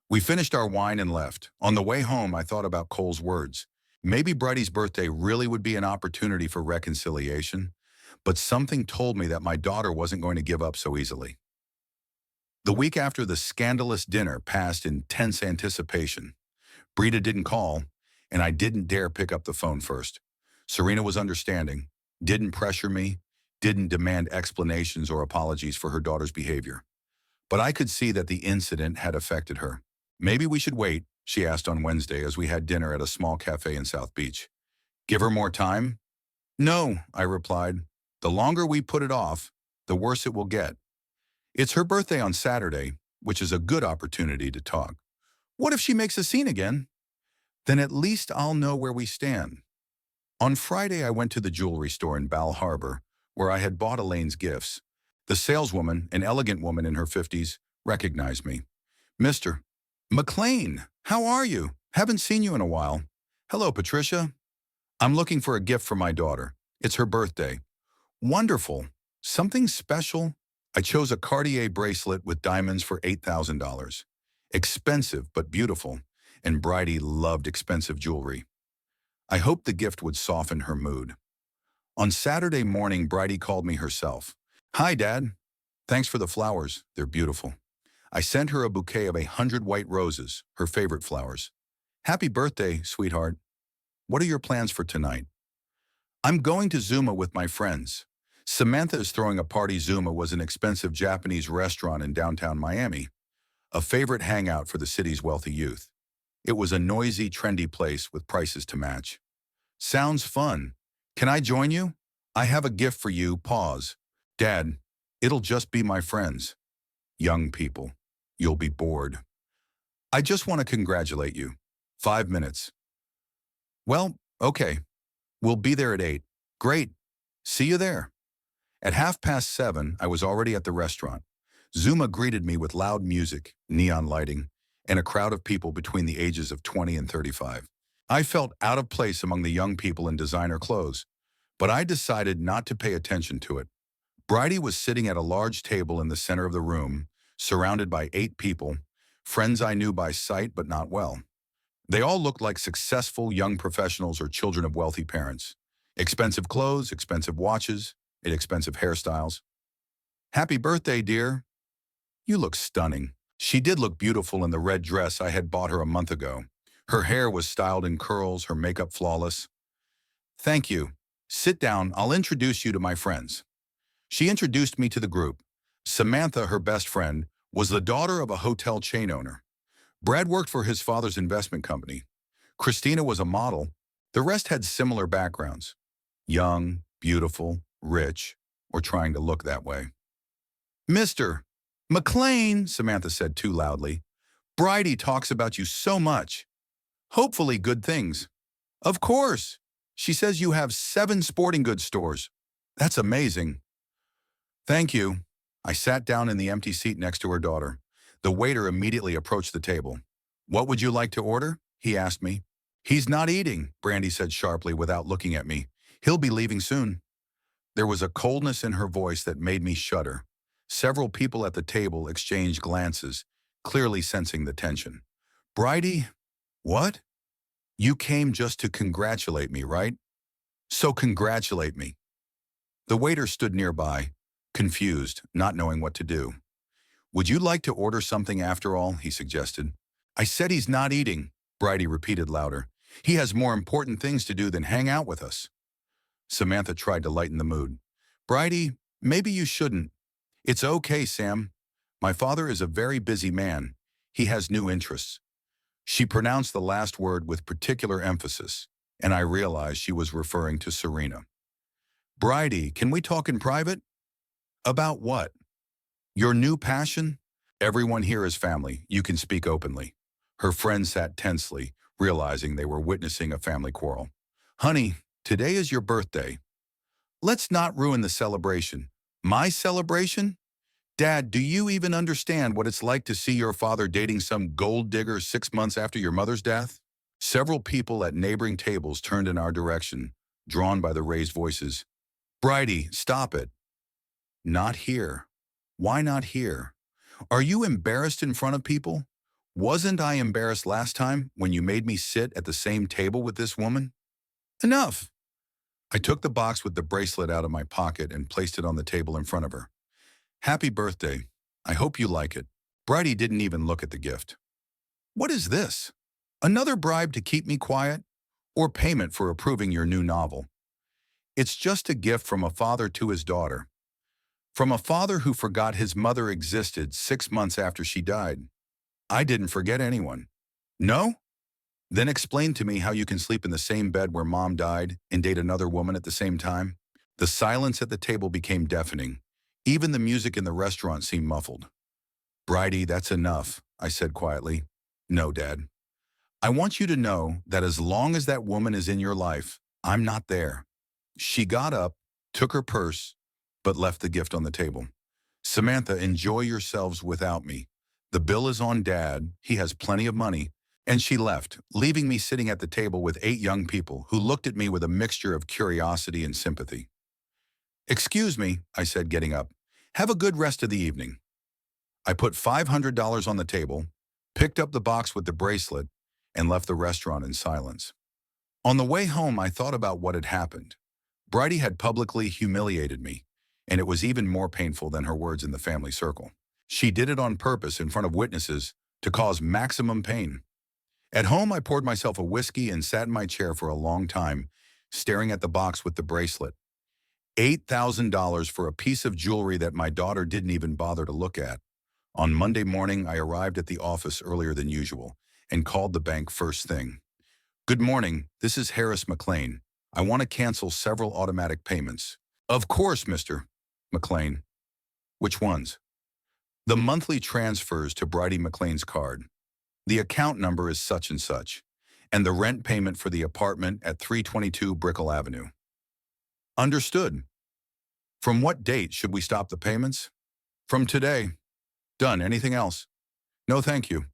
Speaker 1: We finished our wine and left. On the way home, I thought about Cole's words. Maybe Bridie's birthday really would be an opportunity for reconciliation, but something told me that my daughter wasn't going to give up so easily. The week after the scandalous dinner passed in tense anticipation. Brita didn't call, and I didn't dare pick up the phone first. Serena was understanding, didn't pressure me, didn't demand explanations or apologies for her daughter's behavior. But I could see that the incident had affected her. Maybe we should wait, she asked on Wednesday as we had dinner at a small cafe in South Beach. Give her more time? No, I replied. The longer we put it off, the worse it will get. It's her birthday on Saturday, which is a good opportunity to talk. What if she makes a scene again? Then at least I'll know where we stand. On Friday, I went to the jewelry store in Bal Harbour, where I had bought Elaine's gifts. The saleswoman, an elegant woman in her 50s, recognized me. Mr. McLean, how are you? Haven't seen you in a while. Hello, Patricia. I'm looking for a gift for my daughter. It's her birthday. Wonderful. Something special? I chose a Cartier bracelet with diamonds for $8,000. Expensive, but beautiful, and Bridie loved expensive jewelry. I hoped the gift would soften her mood. On Saturday morning, Bridie called me herself. Hi, Dad. Thanks for the flowers. They're beautiful. I sent her a bouquet of 100 white roses, her favorite flowers. Happy birthday, sweetheart. What are your plans for tonight? I'm going to Zuma with my friends. Samantha is throwing a party. Zuma was an expensive Japanese restaurant in downtown Miami, a favorite hangout for the city's wealthy youth. It was a noisy, trendy place with prices to match. Sounds fun. Can I join you? I have a gift for you. Pause. Dad, it'll just be my friends. Young people. You'll be bored. I just want to congratulate you. 5 minutes. Well, okay. We'll be there at 8. Great. See you there. At 7:30, I was already at the restaurant. Zuma greeted me with loud music, neon lighting, and a crowd of people between the ages of 20 and 35. I felt out of place among the young people in designer clothes, but I decided not to pay attention to it. Bridie was sitting at a large table in the center of the room, surrounded by 8 people, friends I knew by sight but not well. They all looked like successful young professionals or children of wealthy parents. Expensive clothes, expensive watches, and expensive hairstyles. "Happy birthday, dear. You look stunning." She did look beautiful in the red dress I had bought her a month ago. Her hair was styled in curls, her makeup flawless. "Thank you. Sit down, I'll introduce you to my friends." She introduced me to the group. Samantha, her best friend, was the daughter of a hotel chain owner. Brad worked for his father's investment company. Christina was a model. The rest had similar backgrounds. Young, beautiful, rich, or trying to look that way. "Mr. McLean," Samantha said too loudly. "Bridie talks about you so much. Hopefully good things." "Of course. She says you have 7 sporting goods stores. That's amazing." "Thank you." I sat down in the empty seat next to her daughter. The waiter immediately approached the table. "What would you like to order?" he asked me. "He's not eating," Brandy said sharply without looking at me. "He'll be leaving soon." There was a coldness in her voice that made me shudder. Several people at the table exchanged glances, clearly sensing the tension. "Bridie, what? You came just to congratulate me, right? So congratulate me." The waiter stood nearby, confused, not knowing what to do. "Would you like to order something after all?" he suggested. "I said he's not eating," Bridie repeated louder. "He has more important things to do than hang out with us." Samantha tried to lighten the mood. "Bridie, maybe you shouldn't." "It's okay, Sam. My father is a very busy man. He has new interests." She pronounced the last word with particular emphasis, and I realized she was referring to Serena. "Bridie, can we talk in private?" "About what?" "Your new passion?" "Everyone here is family. You can speak openly." Her friends sat tensely, realizing they were witnessing a family quarrel. "Honey, today is your birthday. Let's not ruin the celebration." "My celebration? Dad, do you even understand what it's like to see your father dating some gold digger 6 months after your mother's death?" Several people at neighboring tables turned in our direction, drawn by the raised voices. "Bridie, stop it." "Not here." "Why not here?" "Are you embarrassed in front of people?" "Wasn't I embarrassed last time when you made me sit at the same table with this woman?" "Enough." I took the box with the bracelet out of my pocket and placed it on the table in front of her. "Happy birthday. I hope you like it." Bridie didn't even look at the gift. "What is this? Another bribe to keep me quiet? Or payment for approving your new novel?" "It's just a gift from a father to his daughter. From a father who forgot his mother existed 6 months after she died." "I didn't forget anyone." "No? Then explain to me how you can sleep in the same bed where mom died and date another woman at the same time." The silence at the table became deafening. Even the music in the restaurant seemed muffled. "Bridie, that's enough," I said quietly. "No, Dad. I want you to know that as long as that woman is in your life, I'm not there." She got up, took her purse, but left the gift on the table. "Samantha, enjoy yourselves without me. The bill is on Dad. He has plenty of money." And she left, leaving me sitting at the table with 8 young people who looked at me with a mixture of curiosity and sympathy. "Excuse me," I said, getting up. "Have a good rest of the evening." I put $500 on the table, picked up the box with the bracelet, and left the restaurant in silence. On the way home, I thought about what had happened. Bridie had publicly humiliated me, and it was even more painful than her words in the family circle. She did it on purpose in front of witnesses to cause maximum pain. At home, I poured myself a whiskey and sat in my chair for a long time, staring at the box with the bracelet. $8,000 for a piece of jewelry that my daughter didn't even bother to look at. On Monday morning, I arrived at the office earlier than usual and called the bank first thing. "Good morning, this is Harris McLean. I want to cancel several automatic payments." "Of course, Mr. McLean." "Which ones?" "The monthly transfers to Bridie McLean's card. The account number is such and such, and the rent payment for the apartment at 322 Brickell Avenue." "Understood. From what date should we stop the payments?" "From today." "Done. Anything else?" "No, thank you."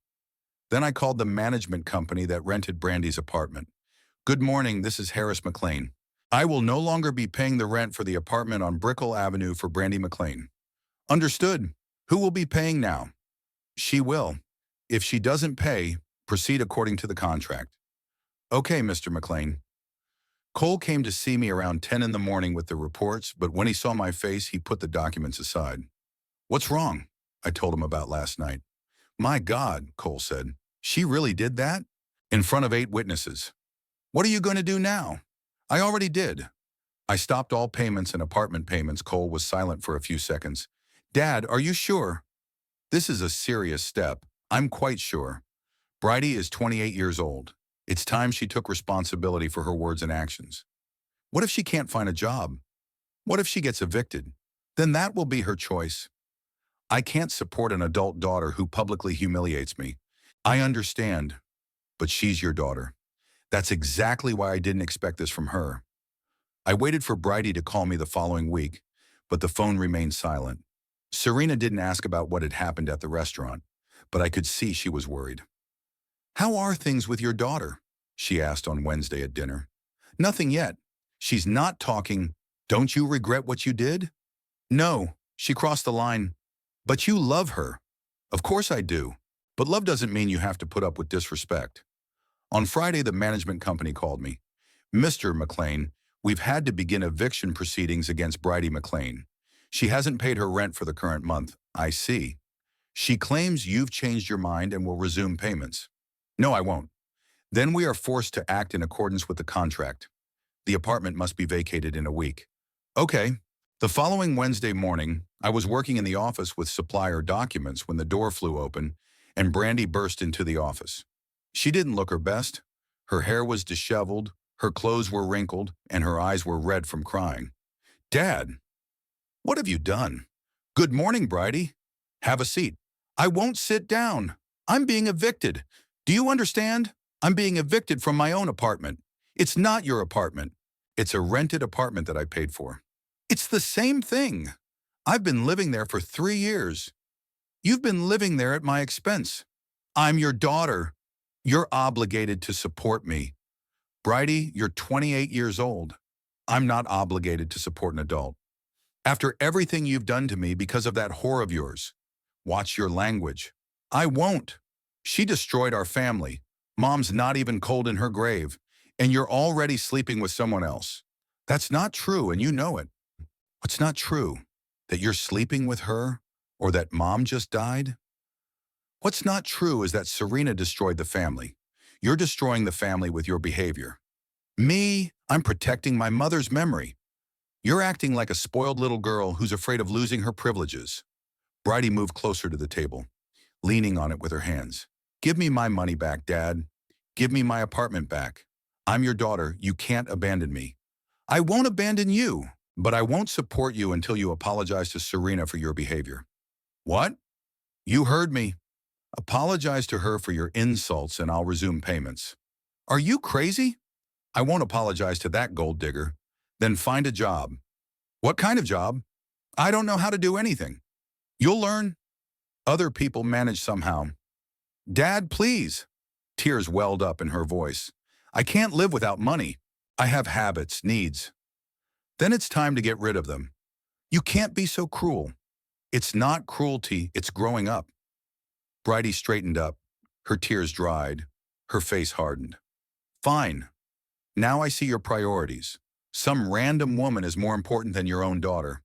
Speaker 1: Then I called the management company that rented Brandy's apartment. Good morning, this is Harris McLean. I will no longer be paying the rent for the apartment on Brickell Avenue for Brandy McLean. Understood. Who will be paying now? She will. If she doesn't pay, proceed according to the contract. Okay, Mr. McLean. Cole came to see me around 10 in the morning with the reports, but when he saw my face, he put the documents aside. What's wrong? I told him about last night. My God, Cole said. She really did that? In front of 8 witnesses. What are you going to do now? I already did. I stopped all payments and apartment payments. Cole was silent for a few seconds. Dad, are you sure? This is a serious step. I'm quite sure. Bridie is 28 years old. It's time she took responsibility for her words and actions. What if she can't find a job? What if she gets evicted? Then that will be her choice. I can't support an adult daughter who publicly humiliates me. I understand, but she's your daughter. That's exactly why I didn't expect this from her. I waited for Bridie to call me the following week, but the phone remained silent. Serena didn't ask about what had happened at the restaurant, but I could see she was worried. How are things with your daughter? She asked on Wednesday at dinner. Nothing yet. She's not talking. Don't you regret what you did? No, she crossed the line. But you love her. Of course I do. But love doesn't mean you have to put up with disrespect. On Friday, the management company called me. Mr. McLean, we've had to begin eviction proceedings against Bridie McLean. She hasn't paid her rent for the current month. I see. She claims you've changed your mind and will resume payments. No, I won't. Then we are forced to act in accordance with the contract. The apartment must be vacated in a week. Okay. The following Wednesday morning, I was working in the office with supplier documents when the door flew open and Brandy burst into the office. She didn't look her best. Her hair was disheveled, her clothes were wrinkled, and her eyes were red from crying. Dad, what have you done? Good morning, Bridie. Have a seat. I won't sit down. I'm being evicted. Do you understand? I'm being evicted from my own apartment. It's not your apartment. It's a rented apartment that I paid for. It's the same thing. I've been living there for 3 years. You've been living there at my expense. I'm your daughter. You're obligated to support me. Bridie, you're 28 years old. I'm not obligated to support an adult. After everything you've done to me because of that whore of yours. Watch your language. I won't. She destroyed our family. Mom's not even cold in her grave, and you're already sleeping with someone else. That's not true, and you know it. What's not true? That you're sleeping with her, or that Mom just died? What's not true is that Serena destroyed the family. You're destroying the family with your behavior. Me, I'm protecting my mother's memory. You're acting like a spoiled little girl who's afraid of losing her privileges. Bridie moved closer to the table, leaning on it with her hands. Give me my money back, Dad. Give me my apartment back. I'm your daughter. You can't abandon me. I won't abandon you, but I won't support you until you apologize to Serena for your behavior. What? You heard me. Apologize to her for your insults and I'll resume payments. Are you crazy? I won't apologize to that gold digger. Then find a job. What kind of job? I don't know how to do anything. You'll learn. Other people manage somehow. Dad, please. Tears welled up in her voice. I can't live without money. I have habits, needs. Then it's time to get rid of them. You can't be so cruel. It's not cruelty, it's growing up. Bridie straightened up. Her tears dried. Her face hardened. Fine. Now I see your priorities. Some random woman is more important than your own daughter.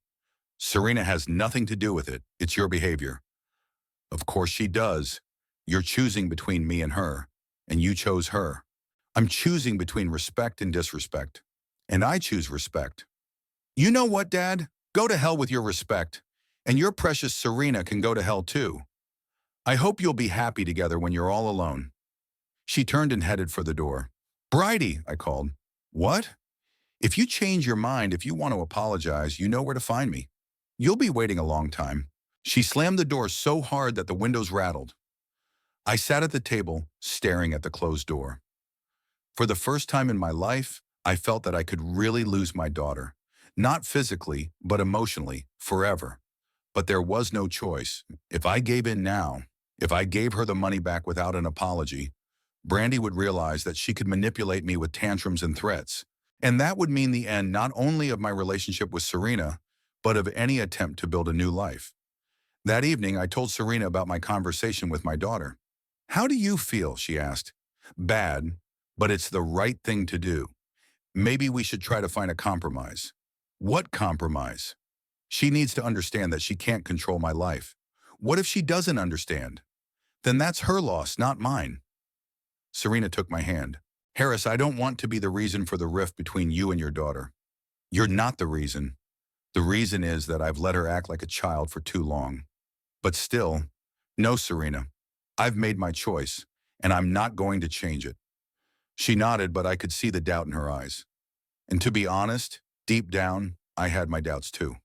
Speaker 1: Serena has nothing to do with it. It's your behavior. Of course she does. You're choosing between me and her, and you chose her. I'm choosing between respect and disrespect, and I choose respect. You know what, Dad? Go to hell with your respect, and your precious Serena can go to hell too. I hope you'll be happy together when you're all alone. She turned and headed for the door. Bridie, I called. What? If you change your mind, if you want to apologize, you know where to find me. You'll be waiting a long time. She slammed the door so hard that the windows rattled. I sat at the table, staring at the closed door. For the first time in my life, I felt that I could really lose my daughter. Not physically, but emotionally, forever. But there was no choice. If I gave in now, if I gave her the money back without an apology, Brandy would realize that she could manipulate me with tantrums and threats. And that would mean the end not only of my relationship with Serena, but of any attempt to build a new life. That evening, I told Serena about my conversation with my daughter. "How do you feel?" she asked. "Bad, but it's the right thing to do. Maybe we should try to find a compromise." "What compromise?" "She needs to understand that she can't control my life." "What if she doesn't understand?" "Then that's her loss, not mine." Serena took my hand. "Harris, I don't want to be the reason for the rift between you and your daughter." "You're not the reason. The reason is that I've let her act like a child for too long." "But still, no, Serena. I've made my choice, and I'm not going to change it." She nodded, but I could see the doubt in her eyes. And to be honest, deep down, I had my doubts too.